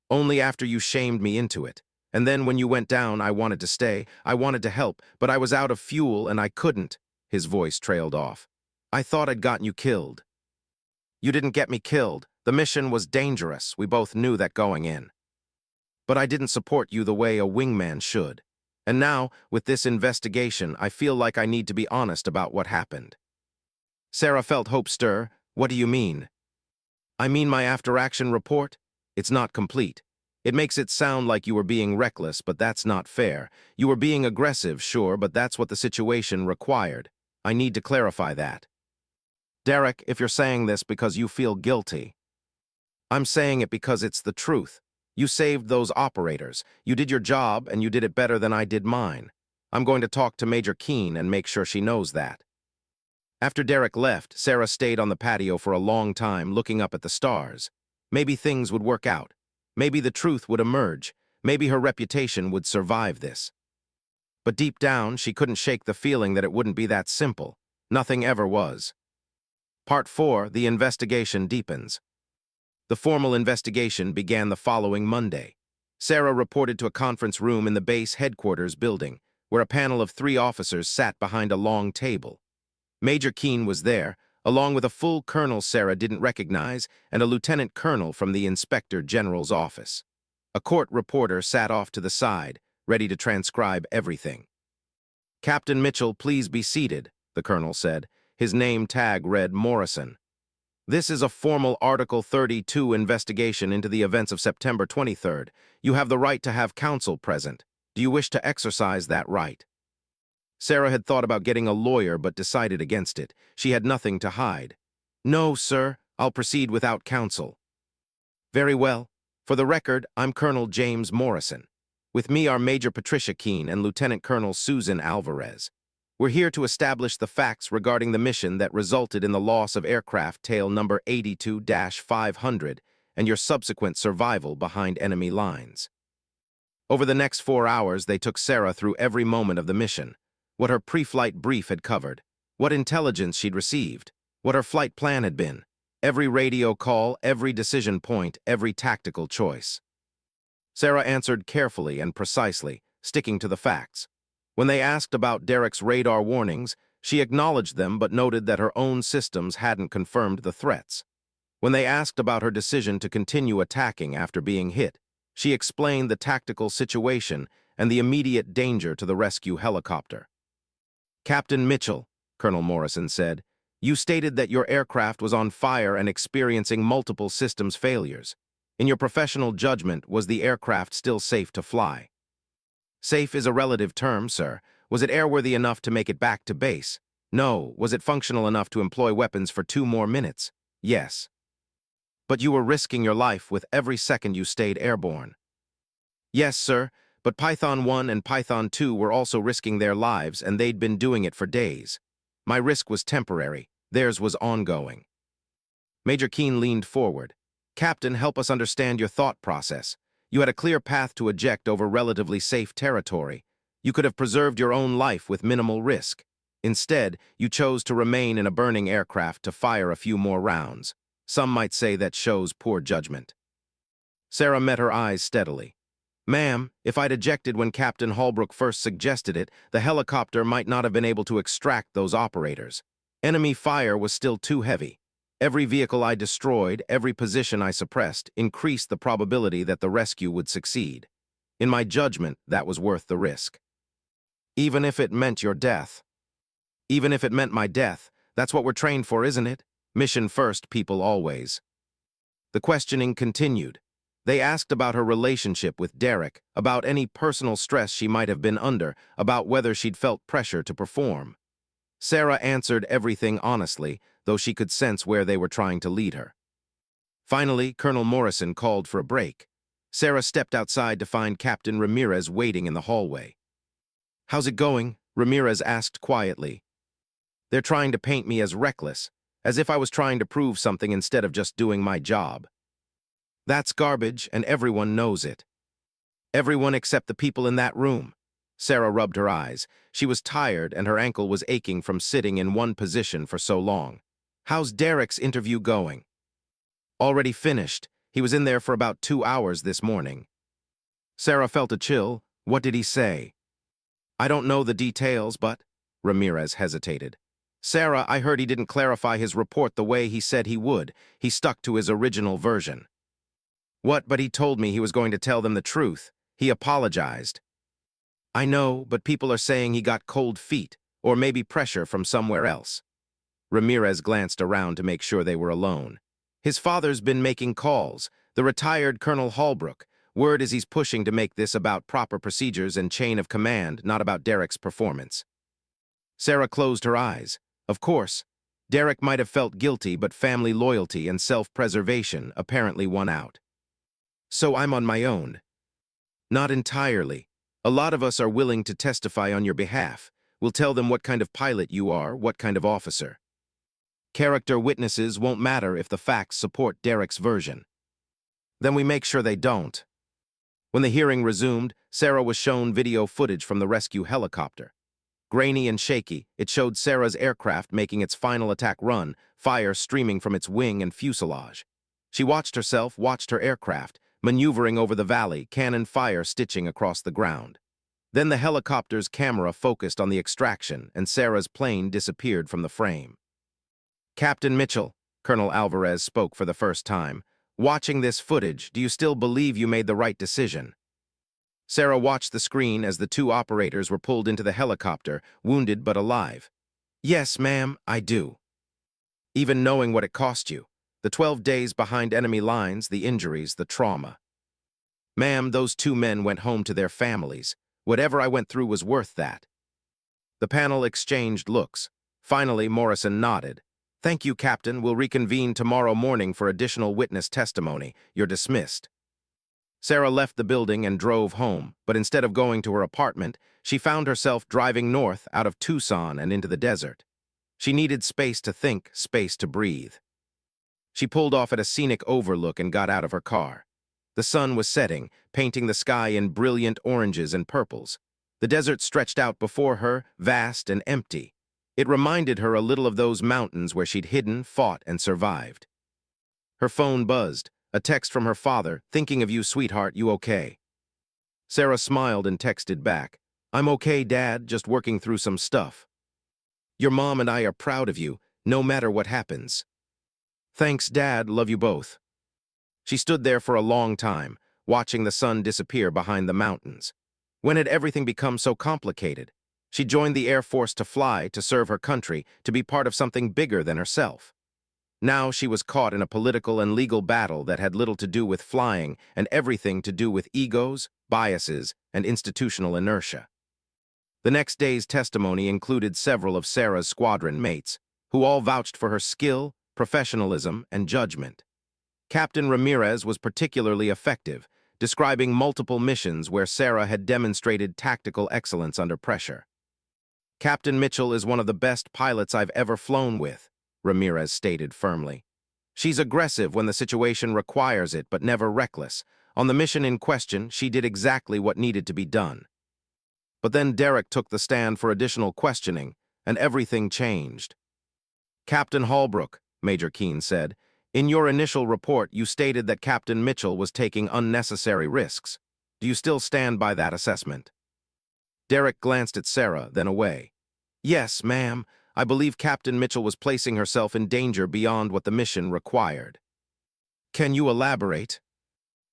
Speaker 1: Only after you shamed me into it. And then when you went down, I wanted to stay. I wanted to help, but I was out of fuel and I couldn't." His voice trailed off. "I thought I'd gotten you killed." "You didn't get me killed. The mission was dangerous. We both knew that going in. But I didn't support you the way a wingman should. And now, with this investigation, I feel like I need to be honest about what happened." Sarah felt hope stir. "What do you mean?" "I mean my after-action report. It's not complete. It makes it sound like you were being reckless, but that's not fair. You were being aggressive, sure, but that's what the situation required. I need to clarify that." "Derek, if you're saying this because you feel guilty." "I'm saying it because it's the truth. You saved those operators. You did your job, and you did it better than I did mine. I'm going to talk to Major Keene and make sure she knows that." After Derek left, Sarah stayed on the patio for a long time, looking up at the stars. Maybe things would work out. Maybe the truth would emerge. Maybe her reputation would survive this. But deep down, she couldn't shake the feeling that it wouldn't be that simple. Nothing ever was. Part 4, the investigation deepens. The formal investigation began the following Monday. Sarah reported to a conference room in the base headquarters building, where a panel of 3 officers sat behind a long table. Major Keene was there, along with a full colonel Sarah didn't recognize and a lieutenant colonel from the inspector general's office. A court reporter sat off to the side, ready to transcribe everything. "Captain Mitchell, please be seated," the colonel said. His name tag read Morrison. "This is a formal Article 32 investigation into the events of September 23rd. You have the right to have counsel present. Do you wish to exercise that right?" Sarah had thought about getting a lawyer but decided against it. She had nothing to hide. "No, sir. I'll proceed without counsel." "Very well. For the record, I'm Colonel James Morrison. With me are Major Patricia Keene and Lieutenant Colonel Susan Alvarez. We're here to establish the facts regarding the mission that resulted in the loss of aircraft tail number 82-500 and your subsequent survival behind enemy lines." Over the next 4 hours, they took Sarah through every moment of the mission. What her pre-flight brief had covered, what intelligence she'd received, what her flight plan had been, every radio call, every decision point, every tactical choice. Sarah answered carefully and precisely, sticking to the facts. When they asked about Derek's radar warnings, she acknowledged them but noted that her own systems hadn't confirmed the threats. When they asked about her decision to continue attacking after being hit, she explained the tactical situation and the immediate danger to the rescue helicopter. "Captain Mitchell," Colonel Morrison said, "you stated that your aircraft was on fire and experiencing multiple systems failures. In your professional judgment, was the aircraft still safe to fly? Safe is a relative term, sir. Was it airworthy enough to make it back to base? No. Was it functional enough to employ weapons for 2 more minutes? Yes. But you were risking your life with every second you stayed airborne. Yes, sir, but Python 1 and Python 2 were also risking their lives, and they'd been doing it for days. My risk was temporary. Theirs was ongoing. Major Keene leaned forward. Captain, help us understand your thought process. You had a clear path to eject over relatively safe territory. You could have preserved your own life with minimal risk. Instead, you chose to remain in a burning aircraft to fire a few more rounds. Some might say that shows poor judgment. Sarah met her eyes steadily. Ma'am, if I'd ejected when Captain Holbrook first suggested it, the helicopter might not have been able to extract those operators. Enemy fire was still too heavy. Every vehicle I destroyed, every position I suppressed, increased the probability that the rescue would succeed. In my judgment, that was worth the risk. Even if it meant your death. Even if it meant my death, that's what we're trained for, isn't it? Mission first, people always. The questioning continued. They asked about her relationship with Derek, about any personal stress she might have been under, about whether she'd felt pressure to perform. Sarah answered everything honestly, though she could sense where they were trying to lead her. Finally, Colonel Morrison called for a break. Sarah stepped outside to find Captain Ramirez waiting in the hallway. "How's it going?" Ramirez asked quietly. "They're trying to paint me as reckless, as if I was trying to prove something instead of just doing my job. That's garbage, and everyone knows it. Everyone except the people in that room." Sarah rubbed her eyes. She was tired, and her ankle was aching from sitting in one position for so long. "How's Derek's interview going?" "Already finished. He was in there for about 2 hours this morning." Sarah felt a chill. "What did he say?" "I don't know the details, but—" Ramirez hesitated. "Sarah, I heard he didn't clarify his report the way he said he would. He stuck to his original version." "What? But he told me he was going to tell them the truth. He apologized." "I know, but people are saying he got cold feet, or maybe pressure from somewhere else." Ramirez glanced around to make sure they were alone. "His father's been making calls. The retired Colonel Holbrook. Word is he's pushing to make this about proper procedures and chain of command, not about Derek's performance." Sarah closed her eyes. Of course, Derek might have felt guilty, but family loyalty and self-preservation apparently won out. "So I'm on my own." "Not entirely. A lot of us are willing to testify on your behalf. We'll tell them what kind of pilot you are, what kind of officer. Character witnesses won't matter if the facts support Derek's version." "Then we make sure they don't." When the hearing resumed, Sarah was shown video footage from the rescue helicopter. Grainy and shaky, it showed Sarah's aircraft making its final attack run, fire streaming from its wing and fuselage. She watched herself, watched her aircraft, maneuvering over the valley, cannon fire stitching across the ground. Then the helicopter's camera focused on the extraction, and Sarah's plane disappeared from the frame. "Captain Mitchell," Colonel Alvarez spoke for the first time, "watching this footage, do you still believe you made the right decision?" Sarah watched the screen as the 2 operators were pulled into the helicopter, wounded but alive. "Yes, ma'am, I do. Even knowing what it cost you. The 12 days behind enemy lines, the injuries, the trauma. Ma'am, those 2 men went home to their families. Whatever I went through was worth that." The panel exchanged looks. Finally, Morrison nodded. "Thank you, Captain. We'll reconvene tomorrow morning for additional witness testimony. You're dismissed." Sarah left the building and drove home, but instead of going to her apartment, she found herself driving north out of Tucson and into the desert. She needed space to think, space to breathe. She pulled off at a scenic overlook and got out of her car. The sun was setting, painting the sky in brilliant oranges and purples. The desert stretched out before her, vast and empty. It reminded her a little of those mountains where she'd hidden, fought, and survived. Her phone buzzed, a text from her father, "Thinking of you, sweetheart, you okay?" Sarah smiled and texted back, "I'm okay, Dad, just working through some stuff. Your mom and I are proud of you, no matter what happens." "Thanks, Dad, love you both." She stood there for a long time, watching the sun disappear behind the mountains. When had everything become so complicated? She joined the Air Force to fly, to serve her country, to be part of something bigger than herself. Now she was caught in a political and legal battle that had little to do with flying and everything to do with egos, biases, and institutional inertia. The next day's testimony included several of Sarah's squadron mates, who all vouched for her skill, professionalism, and judgment. Captain Ramirez was particularly effective, describing multiple missions where Sarah had demonstrated tactical excellence under pressure. "Captain Mitchell is one of the best pilots I've ever flown with," Ramirez stated firmly. "She's aggressive when the situation requires it, but never reckless. On the mission in question, she did exactly what needed to be done." But then Derek took the stand for additional questioning, and everything changed. "Captain Holbrook," Major Keene said, "in your initial report you stated that Captain Mitchell was taking unnecessary risks. Do you still stand by that assessment?" Derek glanced at Sarah, then away. "Yes, ma'am. I believe Captain Mitchell was placing herself in danger beyond what the mission required." "Can you elaborate?"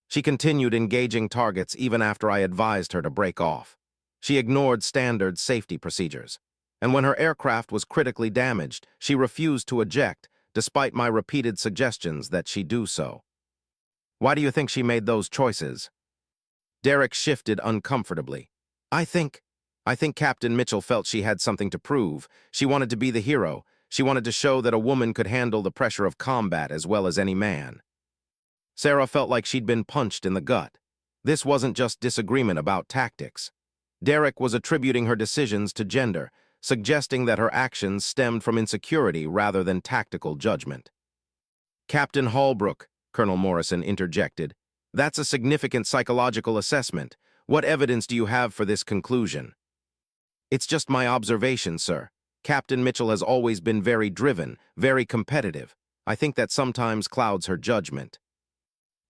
Speaker 1: "She continued engaging targets even after I advised her to break off. She ignored standard safety procedures. And when her aircraft was critically damaged, she refused to eject, despite my repeated suggestions that she do so." "Why do you think she made those choices?" Derek shifted uncomfortably. I think Captain Mitchell felt she had something to prove. She wanted to be the hero. She wanted to show that a woman could handle the pressure of combat as well as any man." Sarah felt like she'd been punched in the gut. This wasn't just disagreement about tactics. Derek was attributing her decisions to gender, suggesting that her actions stemmed from insecurity rather than tactical judgment. "Captain Holbrook," Colonel Morrison interjected, "that's a significant psychological assessment. What evidence do you have for this conclusion?" "It's just my observation, sir. Captain Mitchell has always been very driven, very competitive. I think that sometimes clouds her judgment."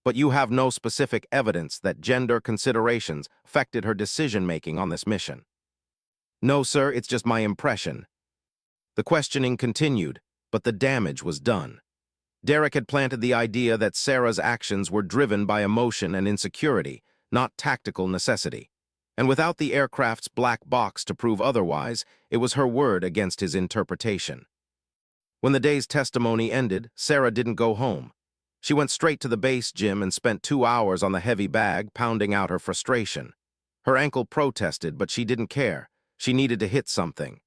Speaker 1: "But you have no specific evidence that gender considerations affected her decision-making on this mission?" "No, sir, it's just my impression." The questioning continued, but the damage was done. Derek had planted the idea that Sarah's actions were driven by emotion and insecurity, not tactical necessity. And without the aircraft's black box to prove otherwise, it was her word against his interpretation. When the day's testimony ended, Sarah didn't go home. She went straight to the base gym and spent 2 hours on the heavy bag, pounding out her frustration. Her ankle protested, but she didn't care. She needed to hit something.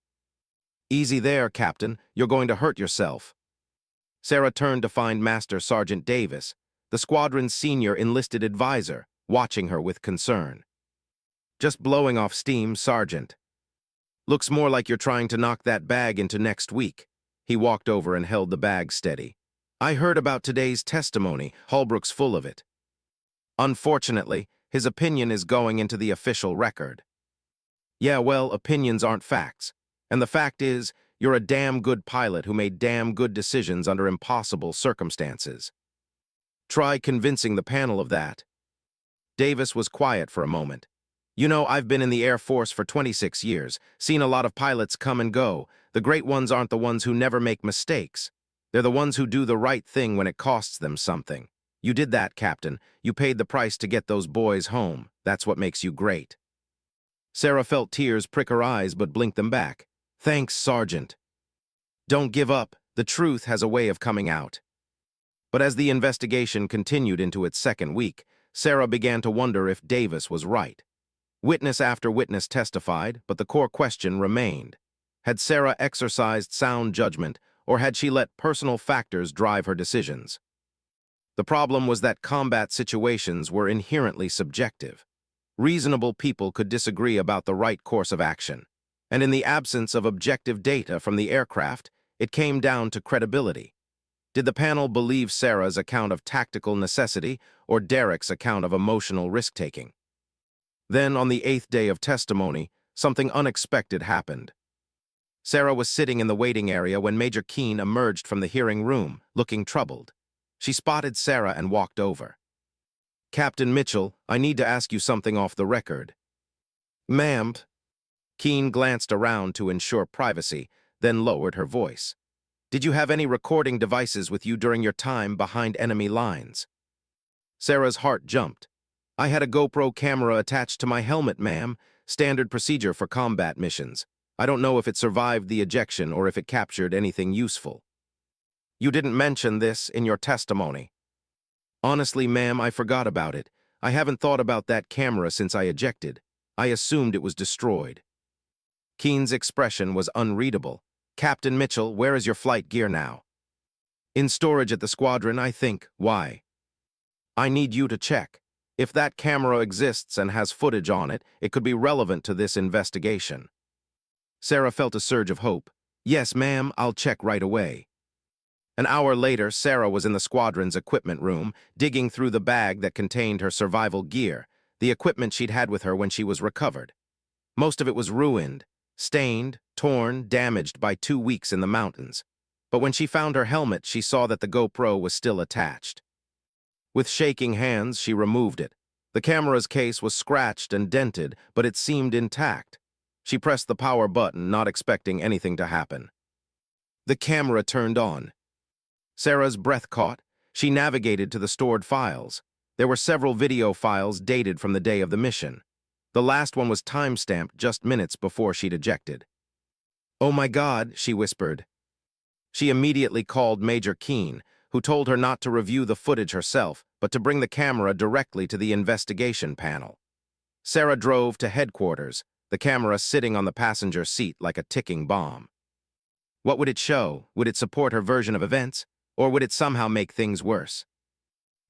Speaker 1: "Easy there, Captain. You're going to hurt yourself." Sarah turned to find Master Sergeant Davis, the squadron's senior enlisted advisor, watching her with concern. "Just blowing off steam, Sergeant. Looks more like you're trying to knock that bag into next week." He walked over and held the bag steady. "I heard about today's testimony. Holbrook's full of it." "Unfortunately, his opinion is going into the official record." "Yeah, well, opinions aren't facts. And the fact is, you're a damn good pilot who made damn good decisions under impossible circumstances. Try convincing the panel of that." Davis was quiet for a moment. "You know, I've been in the Air Force for 26 years, seen a lot of pilots come and go. The great ones aren't the ones who never make mistakes. They're the ones who do the right thing when it costs them something. You did that, Captain. You paid the price to get those boys home. That's what makes you great." Sarah felt tears prick her eyes but blinked them back. "Thanks, Sergeant." "Don't give up. The truth has a way of coming out." But as the investigation continued into its second week, Sarah began to wonder if Davis was right. Witness after witness testified, but the core question remained. Had Sarah exercised sound judgment, or had she let personal factors drive her decisions? The problem was that combat situations were inherently subjective. Reasonable people could disagree about the right course of action, and in the absence of objective data from the aircraft, it came down to credibility. Did the panel believe Sarah's account of tactical necessity or Derek's account of emotional risk-taking? Then, on the 8th day of testimony, something unexpected happened. Sarah was sitting in the waiting area when Major Keene emerged from the hearing room, looking troubled. She spotted Sarah and walked over. "Captain Mitchell, I need to ask you something off the record." "Ma'am." Keene glanced around to ensure privacy, then lowered her voice. "Did you have any recording devices with you during your time behind enemy lines?" Sarah's heart jumped. "I had a GoPro camera attached to my helmet, ma'am. Standard procedure for combat missions. I don't know if it survived the ejection or if it captured anything useful." You didn't mention this in your testimony. Honestly, ma'am, I forgot about it. I haven't thought about that camera since I ejected. I assumed it was destroyed. Keene's expression was unreadable. Captain Mitchell, where is your flight gear now? In storage at the squadron, I think. Why? I need you to check. If that camera exists and has footage on it, it could be relevant to this investigation. Sarah felt a surge of hope. Yes, ma'am, I'll check right away. An hour later, Sarah was in the squadron's equipment room, digging through the bag that contained her survival gear, the equipment she'd had with her when she was recovered. Most of it was ruined, stained, torn, damaged by 2 weeks in the mountains. But when she found her helmet, she saw that the GoPro was still attached. With shaking hands, she removed it. The camera's case was scratched and dented, but it seemed intact. She pressed the power button, not expecting anything to happen. The camera turned on. Sarah's breath caught. She navigated to the stored files. There were several video files dated from the day of the mission. The last one was time-stamped just minutes before she'd ejected. "Oh my God," she whispered. She immediately called Major Keene, who told her not to review the footage herself, but to bring the camera directly to the investigation panel. Sarah drove to headquarters, the camera sitting on the passenger seat like a ticking bomb. What would it show? Would it support her version of events? Or would it somehow make things worse?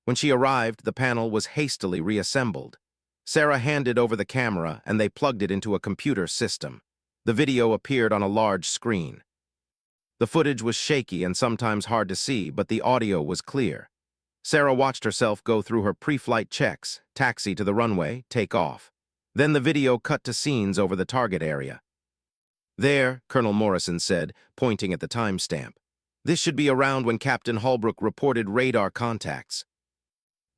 Speaker 1: When she arrived, the panel was hastily reassembled. Sarah handed over the camera and they plugged it into a computer system. The video appeared on a large screen. The footage was shaky and sometimes hard to see, but the audio was clear. Sarah watched herself go through her pre-flight checks, taxi to the runway, take off. Then the video cut to scenes over the target area. "There," Colonel Morrison said, pointing at the timestamp. "This should be around when Captain Holbrook reported radar contacts."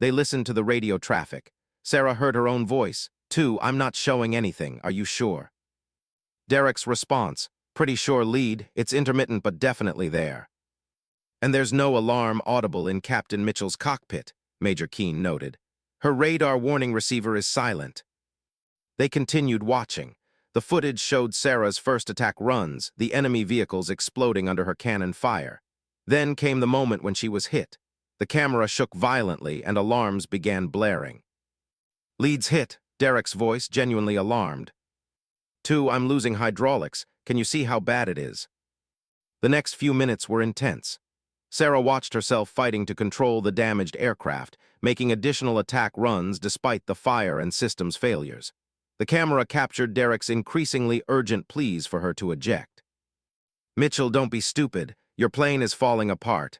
Speaker 1: They listened to the radio traffic. Sarah heard her own voice. "2, I'm not showing anything. Are you sure?" Derek's response. "Pretty sure, lead. It's intermittent but definitely there." "And there's no alarm audible in Captain Mitchell's cockpit," Major Keene noted. "Her radar warning receiver is silent." They continued watching. The footage showed Sarah's first attack runs, the enemy vehicles exploding under her cannon fire. Then came the moment when she was hit. The camera shook violently and alarms began blaring. "Lead's hit," Derek's voice, genuinely alarmed. "2, I'm losing hydraulics. Can you see how bad it is?" The next few minutes were intense. Sarah watched herself fighting to control the damaged aircraft, making additional attack runs despite the fire and systems failures. The camera captured Derek's increasingly urgent pleas for her to eject. "Mitchell, don't be stupid. Your plane is falling apart."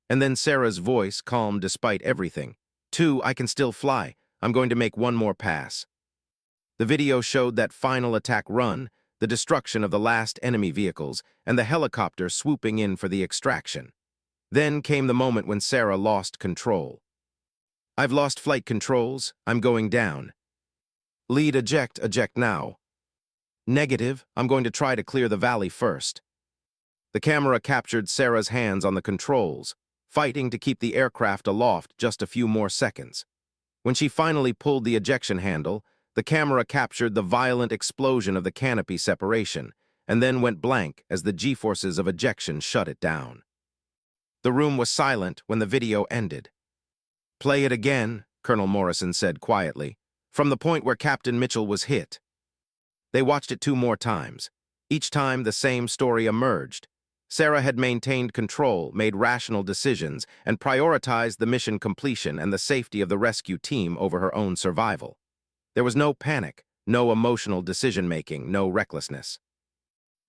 Speaker 1: And then Sarah's voice, calm despite everything. "2, I can still fly. I'm going to make one more pass." The video showed that final attack run, the destruction of the last enemy vehicles, and the helicopter swooping in for the extraction. Then came the moment when Sarah lost control. "I've lost flight controls. I'm going down." "Lead, eject now." "Negative. I'm going to try to clear the valley first." The camera captured Sarah's hands on the controls, fighting to keep the aircraft aloft just a few more seconds. When she finally pulled the ejection handle, the camera captured the violent explosion of the canopy separation, and then went blank as the G-forces of ejection shut it down. The room was silent when the video ended. "Play it again," Colonel Morrison said quietly, "from the point where Captain Mitchell was hit." They watched it 2 more times. Each time the same story emerged. Sarah had maintained control, made rational decisions, and prioritized the mission completion and the safety of the rescue team over her own survival. There was no panic, no emotional decision-making, no recklessness.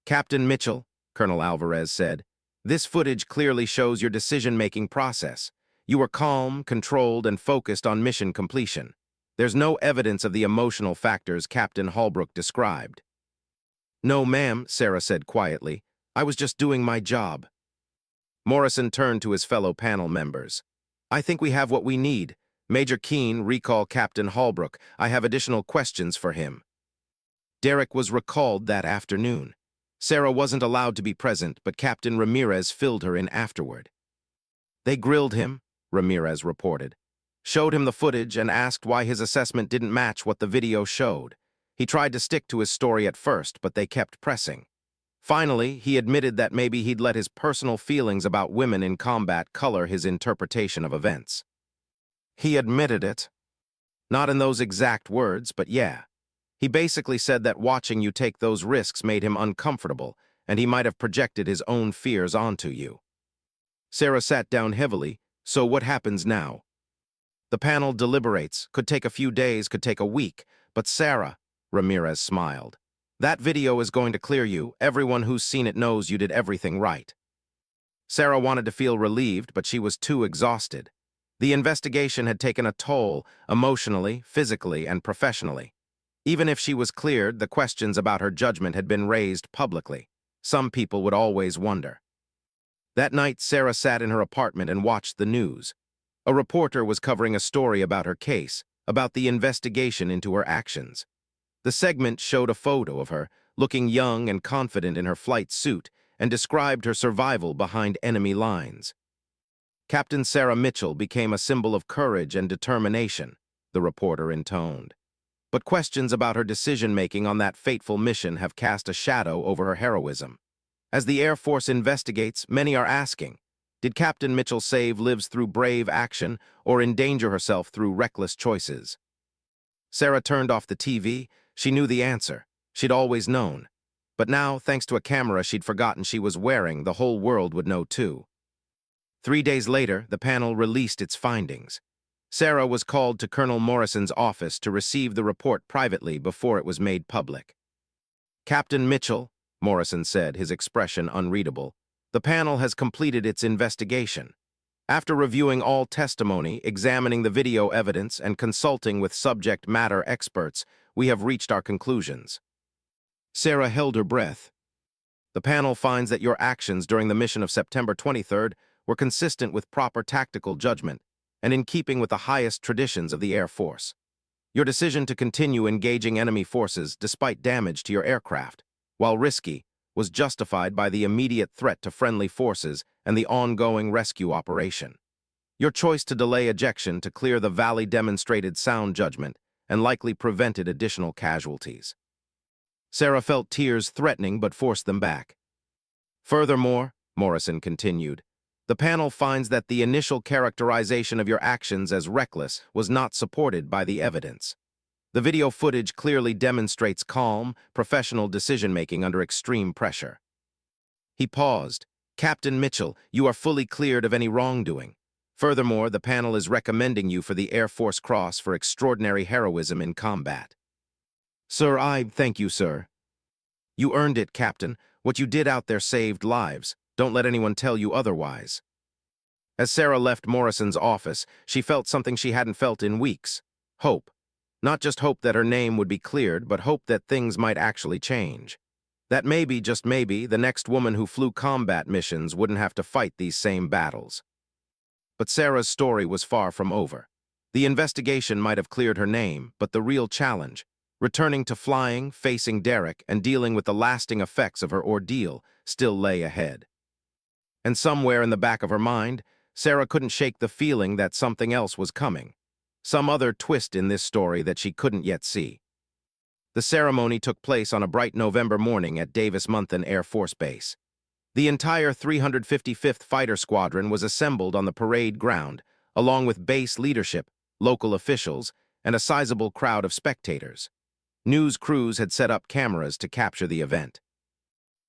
Speaker 1: "Captain Mitchell," Colonel Alvarez said, "this footage clearly shows your decision-making process. You were calm, controlled, and focused on mission completion. There's no evidence of the emotional factors Captain Holbrook described." "No, ma'am," Sarah said quietly. "I was just doing my job." Morrison turned to his fellow panel members. "I think we have what we need. Major Keene, recall Captain Holbrook. I have additional questions for him." Derek was recalled that afternoon. Sarah wasn't allowed to be present, but Captain Ramirez filled her in afterward. "They grilled him," Ramirez reported, "showed him the footage and asked why his assessment didn't match what the video showed. He tried to stick to his story at first, but they kept pressing. Finally, he admitted that maybe he'd let his personal feelings about women in combat color his interpretation of events. He admitted it. Not in those exact words, but yeah. He basically said that watching you take those risks made him uncomfortable, and he might have projected his own fears onto you. Sarah sat down heavily. So what happens now? The panel deliberates. Could take a few days, could take a week. But Sarah, Ramirez smiled. That video is going to clear you. Everyone who's seen it knows you did everything right. Sarah wanted to feel relieved, but she was too exhausted. The investigation had taken a toll, emotionally, physically, and professionally. Even if she was cleared, the questions about her judgment had been raised publicly. Some people would always wonder. That night, Sarah sat in her apartment and watched the news. A reporter was covering a story about her case, about the investigation into her actions. The segment showed a photo of her, looking young and confident in her flight suit, and described her survival behind enemy lines. Captain Sarah Mitchell became a symbol of courage and determination, the reporter intoned. But questions about her decision-making on that fateful mission have cast a shadow over her heroism. As the Air Force investigates, many are asking, did Captain Mitchell save lives through brave action or endanger herself through reckless choices? Sarah turned off the TV. She knew the answer. She'd always known. But now, thanks to a camera she'd forgotten she was wearing, the whole world would know too. 3 days later, the panel released its findings. Sarah was called to Colonel Morrison's office to receive the report privately before it was made public. Captain Mitchell, Morrison said, his expression unreadable, the panel has completed its investigation. After reviewing all testimony, examining the video evidence, and consulting with subject matter experts, we have reached our conclusions. Sarah held her breath. The panel finds that your actions during the mission of September 23rd were consistent with proper tactical judgment and in keeping with the highest traditions of the Air Force. Your decision to continue engaging enemy forces despite damage to your aircraft, while risky, was justified by the immediate threat to friendly forces and the ongoing rescue operation. Your choice to delay ejection to clear the valley demonstrated sound judgment and likely prevented additional casualties. Sarah felt tears threatening but forced them back. Furthermore, Morrison continued, the panel finds that the initial characterization of your actions as reckless was not supported by the evidence. The video footage clearly demonstrates calm, professional decision-making under extreme pressure. He paused. Captain Mitchell, you are fully cleared of any wrongdoing. Furthermore, the panel is recommending you for the Air Force Cross for extraordinary heroism in combat. Sir, I thank you, sir. You earned it, Captain. What you did out there saved lives. Don't let anyone tell you otherwise. As Sarah left Morrison's office, she felt something she hadn't felt in weeks. Hope. Not just hope that her name would be cleared, but hope that things might actually change. That maybe, just maybe, the next woman who flew combat missions wouldn't have to fight these same battles. But Sarah's story was far from over. The investigation might have cleared her name, but the real challenge, returning to flying, facing Derek, and dealing with the lasting effects of her ordeal, still lay ahead. And somewhere in the back of her mind, Sarah couldn't shake the feeling that something else was coming. Some other twist in this story that she couldn't yet see. The ceremony took place on a bright November morning at Davis-Monthan Air Force Base. The entire 355th Fighter Squadron was assembled on the parade ground, along with base leadership, local officials, and a sizable crowd of spectators. News crews had set up cameras to capture the event.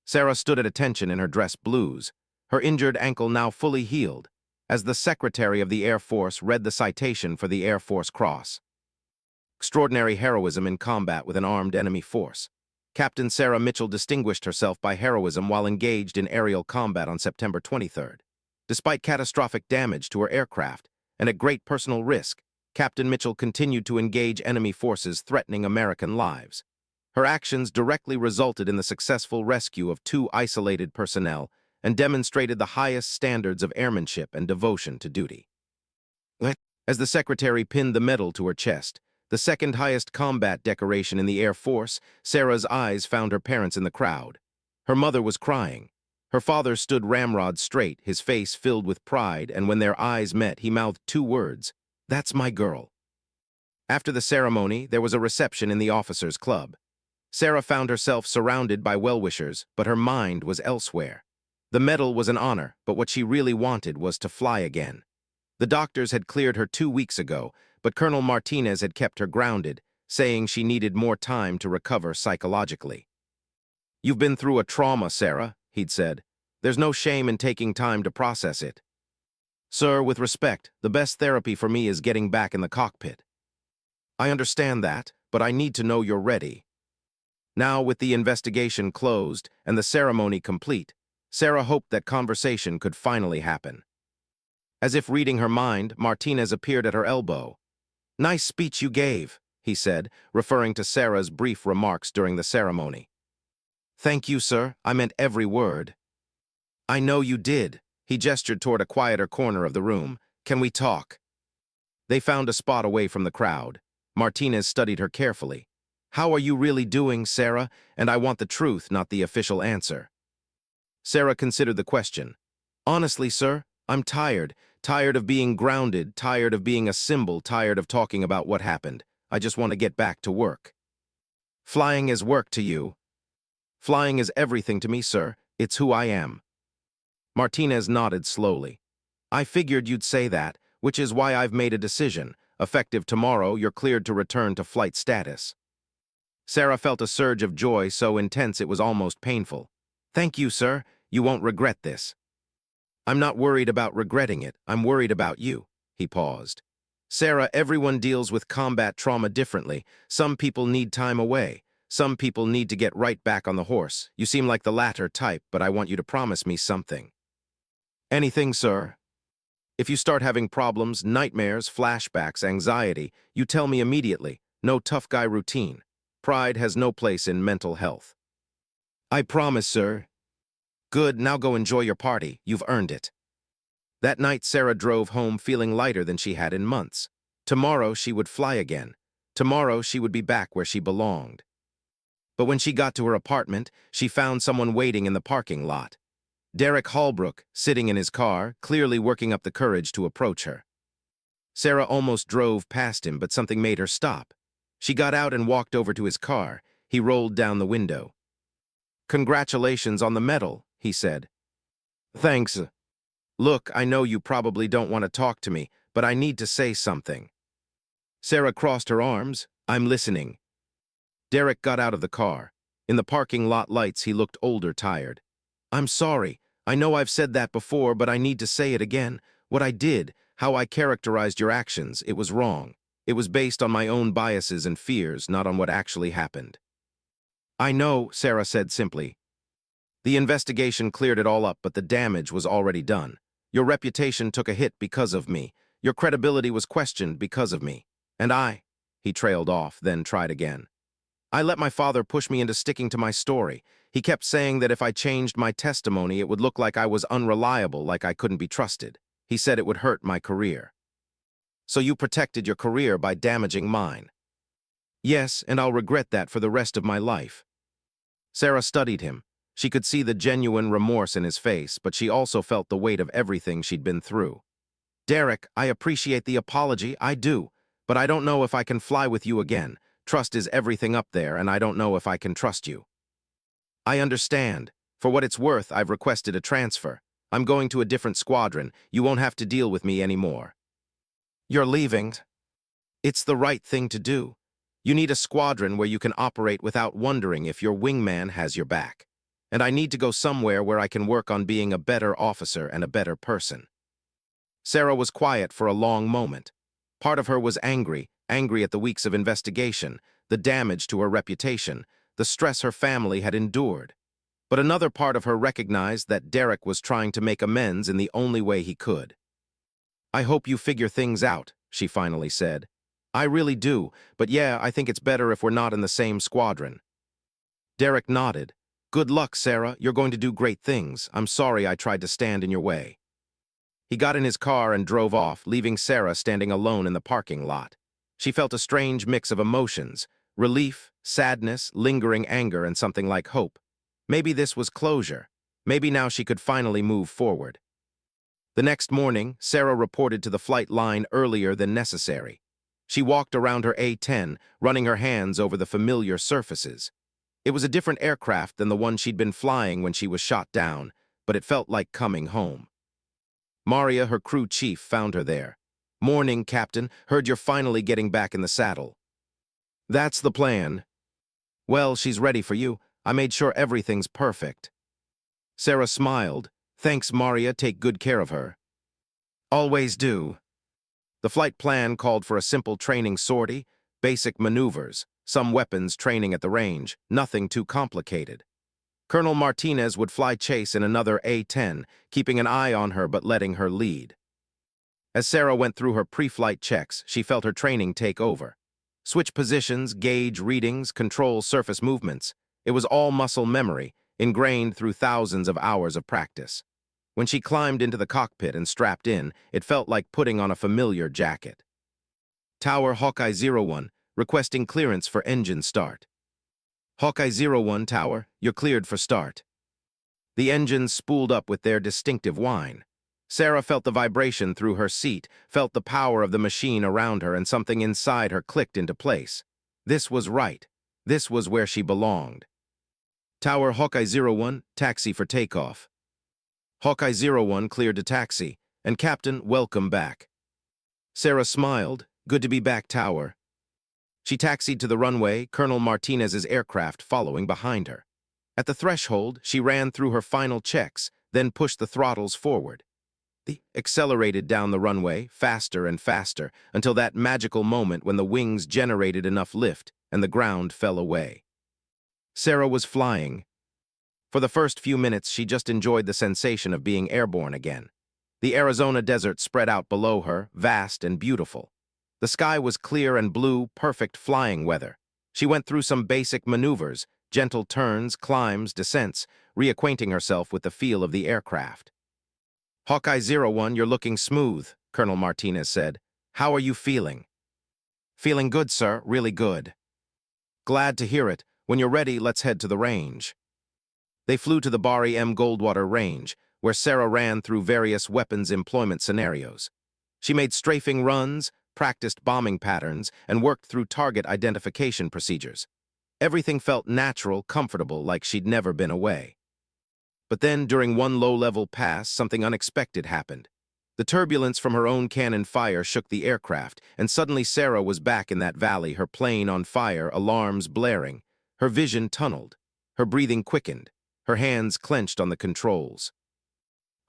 Speaker 1: Sarah stood at attention in her dress blues, her injured ankle now fully healed, as the Secretary of the Air Force read the citation for the Air Force Cross. Extraordinary heroism in combat with an armed enemy force. Captain Sarah Mitchell distinguished herself by heroism while engaged in aerial combat on September 23rd. Despite catastrophic damage to her aircraft and at great personal risk, Captain Mitchell continued to engage enemy forces threatening American lives. Her actions directly resulted in the successful rescue of 2 isolated personnel and demonstrated the highest standards of airmanship and devotion to duty. As the Secretary pinned the medal to her chest, the second highest combat decoration in the Air Force, Sarah's eyes found her parents in the crowd. Her mother was crying. Her father stood ramrod straight, his face filled with pride, and when their eyes met, he mouthed 2 words, "That's my girl." After the ceremony, there was a reception in the officers' club. Sarah found herself surrounded by well-wishers, but her mind was elsewhere. The medal was an honor, but what she really wanted was to fly again. The doctors had cleared her 2 weeks ago, but Colonel Martinez had kept her grounded, saying she needed more time to recover psychologically. "You've been through a trauma, Sarah," he'd said. "There's no shame in taking time to process it." "Sir, with respect, the best therapy for me is getting back in the cockpit." "I understand that, but I need to know you're ready." Now, with the investigation closed and the ceremony complete, Sarah hoped that conversation could finally happen. As if reading her mind, Martinez appeared at her elbow. "Nice speech you gave," he said, referring to Sarah's brief remarks during the ceremony. "Thank you, sir. I meant every word." "I know you did." He gestured toward a quieter corner of the room. "Can we talk?" They found a spot away from the crowd. Martinez studied her carefully. "How are you really doing, Sarah? And I want the truth, not the official answer." Sarah considered the question. "Honestly, sir, I'm tired. Tired of being grounded, tired of being a symbol, tired of talking about what happened. I just want to get back to work." "Flying is work to you?" "Flying is everything to me, sir. It's who I am." Martinez nodded slowly. "I figured you'd say that, which is why I've made a decision. Effective tomorrow, you're cleared to return to flight status." Sarah felt a surge of joy so intense it was almost painful. "Thank you, sir. You won't regret this." "I'm not worried about regretting it. I'm worried about you." He paused. "Sarah, everyone deals with combat trauma differently. Some people need time away. Some people need to get right back on the horse. You seem like the latter type, but I want you to promise me something." "Anything, sir?" "If you start having problems, nightmares, flashbacks, anxiety, you tell me immediately. No tough guy routine. Pride has no place in mental health." "I promise, sir." "Good, now go enjoy your party. You've earned it." That night, Sarah drove home feeling lighter than she had in months. Tomorrow, she would fly again. Tomorrow, she would be back where she belonged. But when she got to her apartment, she found someone waiting in the parking lot. Derek Holbrook, sitting in his car, clearly working up the courage to approach her. Sarah almost drove past him, but something made her stop. She got out and walked over to his car. He rolled down the window. "Congratulations on the medal," he said. "Thanks. Look, I know you probably don't want to talk to me, but I need to say something." Sarah crossed her arms. "I'm listening." Derek got out of the car. In the parking lot lights, he looked older, tired. "I'm sorry. I know I've said that before, but I need to say it again. What I did, how I characterized your actions, it was wrong. It was based on my own biases and fears, not on what actually happened." "I know," Sarah said simply. "The investigation cleared it all up, but the damage was already done. Your reputation took a hit because of me. Your credibility was questioned because of me. And he trailed off, then tried again. "I let my father push me into sticking to my story. He kept saying that if I changed my testimony, it would look like I was unreliable, like I couldn't be trusted. He said it would hurt my career." "So you protected your career by damaging mine?" "Yes, and I'll regret that for the rest of my life." Sarah studied him. She could see the genuine remorse in his face, but she also felt the weight of everything she'd been through. "Derek, I appreciate the apology, I do, but I don't know if I can fly with you again. Trust is everything up there, and I don't know if I can trust you." "I understand. For what it's worth, I've requested a transfer. I'm going to a different squadron. You won't have to deal with me anymore." "You're leaving?" "It's the right thing to do. You need a squadron where you can operate without wondering if your wingman has your back. And I need to go somewhere where I can work on being a better officer and a better person." Sarah was quiet for a long moment. Part of her was angry at the weeks of investigation, the damage to her reputation, the stress her family had endured. But another part of her recognized that Derek was trying to make amends in the only way he could. "I hope you figure things out," she finally said. "I really do, but yeah, I think it's better if we're not in the same squadron." Derek nodded. "Good luck, Sarah. You're going to do great things. I'm sorry I tried to stand in your way." He got in his car and drove off, leaving Sarah standing alone in the parking lot. She felt a strange mix of emotions: relief, sadness, lingering anger, and something like hope. Maybe this was closure. Maybe now she could finally move forward. The next morning, Sarah reported to the flight line earlier than necessary. She walked around her A-10, running her hands over the familiar surfaces. It was a different aircraft than the one she'd been flying when she was shot down, but it felt like coming home. Maria, her crew chief, found her there. "Morning, Captain. Heard you're finally getting back in the saddle." "That's the plan." "Well, she's ready for you. I made sure everything's perfect." Sarah smiled. "Thanks, Maria. Take good care of her." "Always do." The flight plan called for a simple training sortie, basic maneuvers, some weapons training at the range, nothing too complicated. Colonel Martinez would fly chase in another A-10, keeping an eye on her but letting her lead. As Sarah went through her pre-flight checks, she felt her training take over. Switch positions, gauge readings, control surface movements. It was all muscle memory, ingrained through thousands of hours of practice. When she climbed into the cockpit and strapped in, it felt like putting on a familiar jacket. Tower Hawkeye 01, requesting clearance for engine start. Hawkeye 01, Tower, you're cleared for start. The engines spooled up with their distinctive whine. Sarah felt the vibration through her seat, felt the power of the machine around her, and something inside her clicked into place. This was right. This was where she belonged. Tower Hawkeye 01, taxi for takeoff. Hawkeye 01 cleared to taxi, and Captain, welcome back. Sarah smiled. Good to be back, Tower. She taxied to the runway, Colonel Martinez's aircraft following behind her. At the threshold, she ran through her final checks, then pushed the throttles forward. They accelerated down the runway, faster and faster, until that magical moment when the wings generated enough lift and the ground fell away. Sarah was flying. For the first few minutes, she just enjoyed the sensation of being airborne again. The Arizona desert spread out below her, vast and beautiful. The sky was clear and blue, perfect flying weather. She went through some basic maneuvers, gentle turns, climbs, descents, reacquainting herself with the feel of the aircraft. Hawkeye 01, you're looking smooth, Colonel Martinez said. How are you feeling? Feeling good, sir, really good. Glad to hear it. When you're ready, let's head to the range. They flew to the Bari M. Goldwater range, where Sarah ran through various weapons employment scenarios. She made strafing runs, practiced bombing patterns, and worked through target identification procedures. Everything felt natural, comfortable, like she'd never been away. But then, during one low-level pass, something unexpected happened. The turbulence from her own cannon fire shook the aircraft, and suddenly Sarah was back in that valley, her plane on fire, alarms blaring. Her vision tunneled. Her breathing quickened. Her hands clenched on the controls.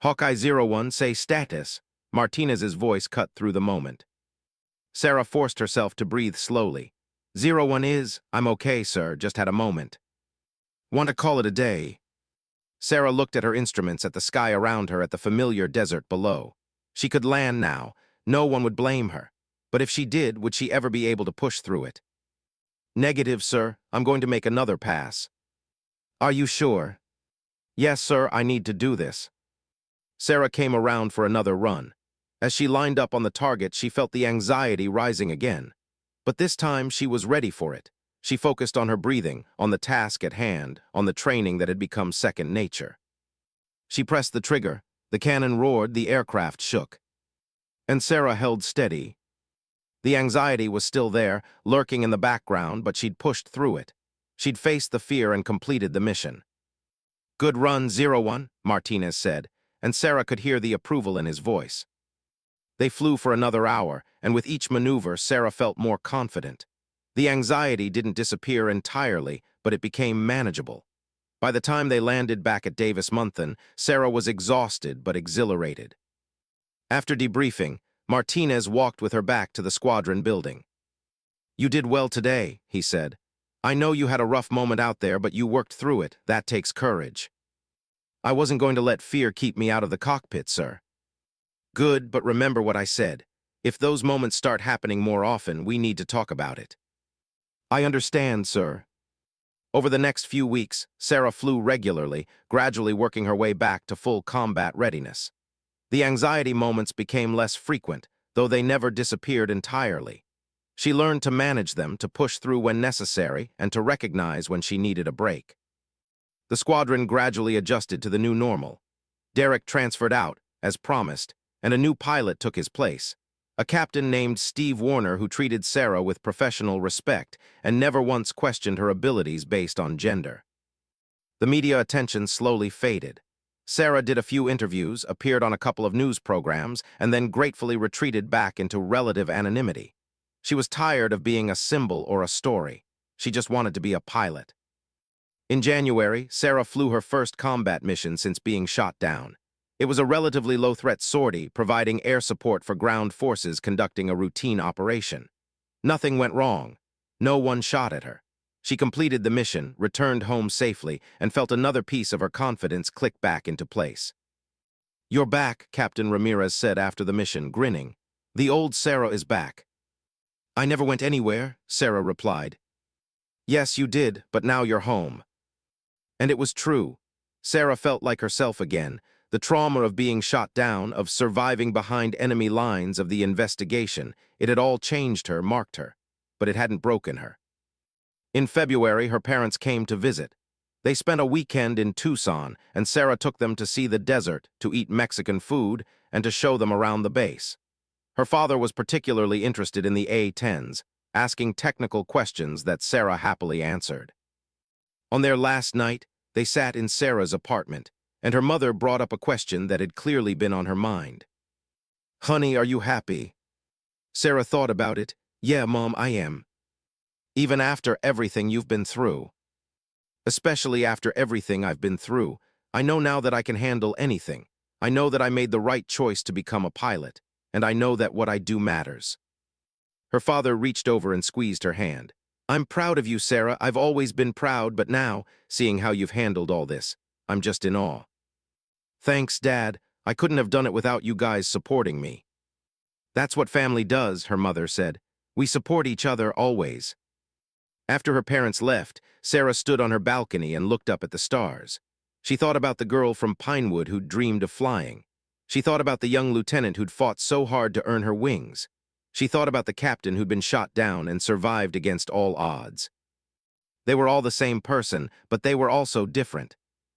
Speaker 1: Hawkeye 01, say status. Martinez's voice cut through the moment. Sarah forced herself to breathe slowly. 01 is, I'm okay, sir, just had a moment. Want to call it a day? Sarah looked at her instruments, at the sky around her, at the familiar desert below. She could land now. No one would blame her. But if she did, would she ever be able to push through it? Negative, sir. I'm going to make another pass. Are you sure? Yes, sir, I need to do this. Sarah came around for another run. As she lined up on the target, she felt the anxiety rising again. But this time, she was ready for it. She focused on her breathing, on the task at hand, on the training that had become second nature. She pressed the trigger. The cannon roared, the aircraft shook. And Sarah held steady. The anxiety was still there, lurking in the background, but she'd pushed through it. She'd faced the fear and completed the mission. Good run, 01, Martinez said, and Sarah could hear the approval in his voice. They flew for another hour, and with each maneuver, Sarah felt more confident. The anxiety didn't disappear entirely, but it became manageable. By the time they landed back at Davis-Monthan, Sarah was exhausted but exhilarated. After debriefing, Martinez walked with her back to the squadron building. You did well today, he said. I know you had a rough moment out there, but you worked through it. That takes courage. I wasn't going to let fear keep me out of the cockpit, sir. Good, but remember what I said. If those moments start happening more often, we need to talk about it. I understand, sir. Over the next few weeks, Sarah flew regularly, gradually working her way back to full combat readiness. The anxiety moments became less frequent, though they never disappeared entirely. She learned to manage them, to push through when necessary, and to recognize when she needed a break. The squadron gradually adjusted to the new normal. Derek transferred out, as promised, and a new pilot took his place. A captain named Steve Warner who treated Sarah with professional respect and never once questioned her abilities based on gender. The media attention slowly faded. Sarah did a few interviews, appeared on a couple of news programs, and then gratefully retreated back into relative anonymity. She was tired of being a symbol or a story. She just wanted to be a pilot. In January, Sarah flew her first combat mission since being shot down. It was a relatively low-threat sortie, providing air support for ground forces conducting a routine operation. Nothing went wrong. No one shot at her. She completed the mission, returned home safely, and felt another piece of her confidence click back into place. "You're back," Captain Ramirez said after the mission, grinning. "The old Sarah is back." "I never went anywhere," Sarah replied. "Yes, you did, but now you're home." And it was true. Sarah felt like herself again. The trauma of being shot down, of surviving behind enemy lines, of the investigation, it had all changed her, marked her. But it hadn't broken her. In February, her parents came to visit. They spent a weekend in Tucson, and Sarah took them to see the desert, to eat Mexican food, and to show them around the base. Her father was particularly interested in the A-10s, asking technical questions that Sarah happily answered. On their last night, they sat in Sarah's apartment, and her mother brought up a question that had clearly been on her mind. "Honey, are you happy?" Sarah thought about it. "Yeah, Mom, I am. Even after everything you've been through. Especially after everything I've been through, I know now that I can handle anything. I know that I made the right choice to become a pilot, and I know that what I do matters." Her father reached over and squeezed her hand. "I'm proud of you, Sarah. I've always been proud, but now, seeing how you've handled all this, I'm just in awe." "Thanks, Dad. I couldn't have done it without you guys supporting me." "That's what family does," her mother said. "We support each other always." After her parents left, Sarah stood on her balcony and looked up at the stars. She thought about the girl from Pinewood who'd dreamed of flying. She thought about the young lieutenant who'd fought so hard to earn her wings. She thought about the captain who'd been shot down and survived against all odds. They were all the same person, but they were also different.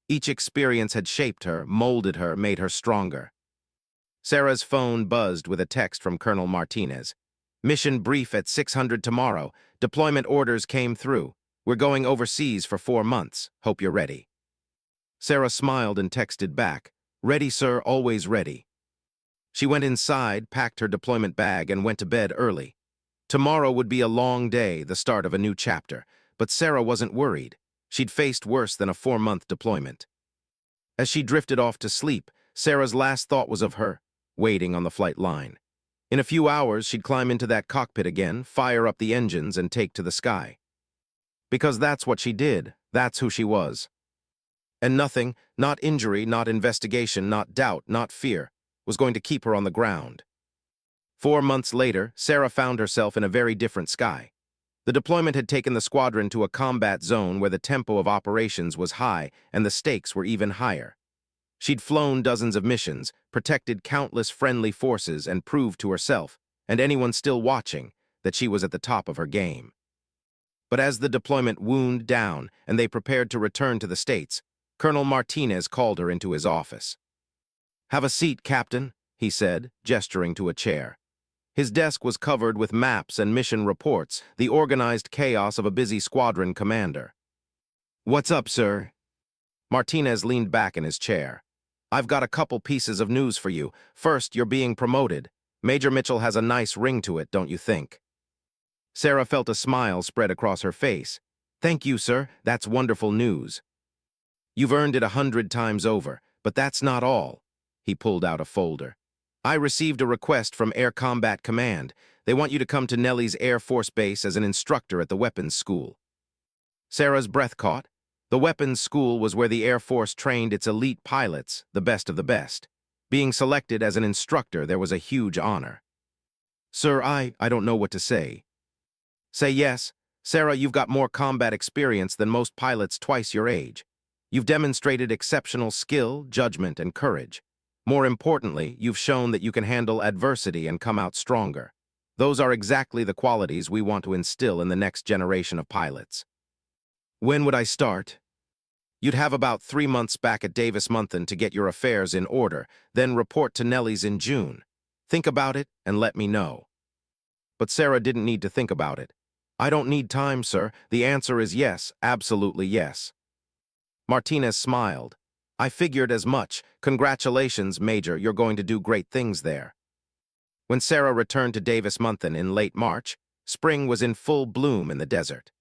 Speaker 1: Each experience had shaped her, molded her, made her stronger. Sarah's phone buzzed with a text from Colonel Martinez. "Mission brief at 600 tomorrow. Deployment orders came through. We're going overseas for 4 months. Hope you're ready." Sarah smiled and texted back, "Ready, sir, always ready." She went inside, packed her deployment bag, and went to bed early. Tomorrow would be a long day, the start of a new chapter, but Sarah wasn't worried. She'd faced worse than a 4-month deployment. As she drifted off to sleep, Sarah's last thought was of her, waiting on the flight line. In a few hours, she'd climb into that cockpit again, fire up the engines, and take to the sky. Because that's what she did, that's who she was. And nothing, not injury, not investigation, not doubt, not fear, was going to keep her on the ground. 4 months later, Sarah found herself in a very different sky. The deployment had taken the squadron to a combat zone where the tempo of operations was high and the stakes were even higher. She'd flown dozens of missions, protected countless friendly forces, and proved to herself, and anyone still watching, that she was at the top of her game. But as the deployment wound down and they prepared to return to the States, Colonel Martinez called her into his office. "Have a seat, Captain," he said, gesturing to a chair. His desk was covered with maps and mission reports, the organized chaos of a busy squadron commander. "What's up, sir?" Martinez leaned back in his chair. "I've got a couple pieces of news for you. First, you're being promoted. Major Mitchell has a nice ring to it, don't you think?" Sarah felt a smile spread across her face. "Thank you, sir. That's wonderful news. You've earned it 100 times over, but that's not all." He pulled out a folder. "I received a request from Air Combat Command. They want you to come to Nellis Air Force Base as an instructor at the weapons school." Sarah's breath caught. The weapons school was where the Air Force trained its elite pilots, the best of the best. Being selected as an instructor, there was a huge honor. "Sir, I don't know what to say." "Say yes. Sarah, you've got more combat experience than most pilots twice your age. You've demonstrated exceptional skill, judgment, and courage. More importantly, you've shown that you can handle adversity and come out stronger. Those are exactly the qualities we want to instill in the next generation of pilots." "When would I start?" "You'd have about 3 months back at Davis-Monthan to get your affairs in order, then report to Nellis in June. Think about it and let me know." But Sarah didn't need to think about it. "I don't need time, sir. The answer is yes, absolutely yes." Martinez smiled. "I figured as much. Congratulations, Major, you're going to do great things there." When Sarah returned to Davis-Monthan in late March, spring was in full bloom in the desert.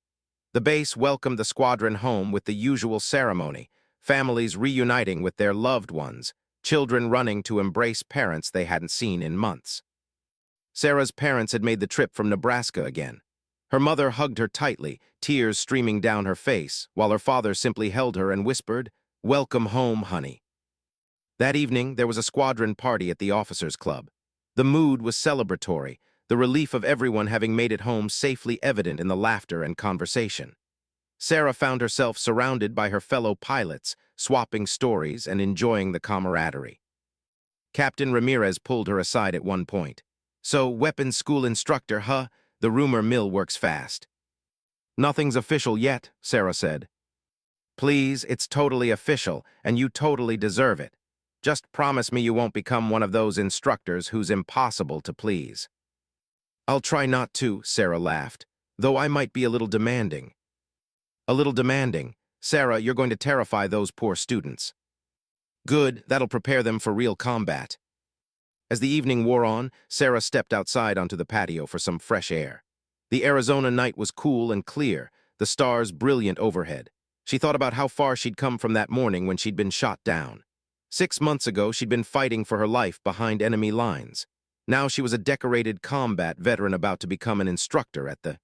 Speaker 1: The base welcomed the squadron home with the usual ceremony, families reuniting with their loved ones, children running to embrace parents they hadn't seen in months. Sarah's parents had made the trip from Nebraska again. Her mother hugged her tightly, tears streaming down her face, while her father simply held her and whispered, "Welcome home, honey." That evening, there was a squadron party at the officers' club. The mood was celebratory, the relief of everyone having made it home safely evident in the laughter and conversation. Sarah found herself surrounded by her fellow pilots, swapping stories and enjoying the camaraderie. Captain Ramirez pulled her aside at one point. "So, weapons school instructor, huh? The rumor mill works fast." "Nothing's official yet," Sarah said. "Please, it's totally official, and you totally deserve it. Just promise me you won't become one of those instructors who's impossible to please." "I'll try not to," Sarah laughed, "though I might be a little demanding." "A little demanding? Sarah, you're going to terrify those poor students." "Good, that'll prepare them for real combat." As the evening wore on, Sarah stepped outside onto the patio for some fresh air. The Arizona night was cool and clear, the stars brilliant overhead. She thought about how far she'd come from that morning when she'd been shot down. 6 months ago, she'd been fighting for her life behind enemy lines. Now she was a decorated combat veteran about to become an instructor at the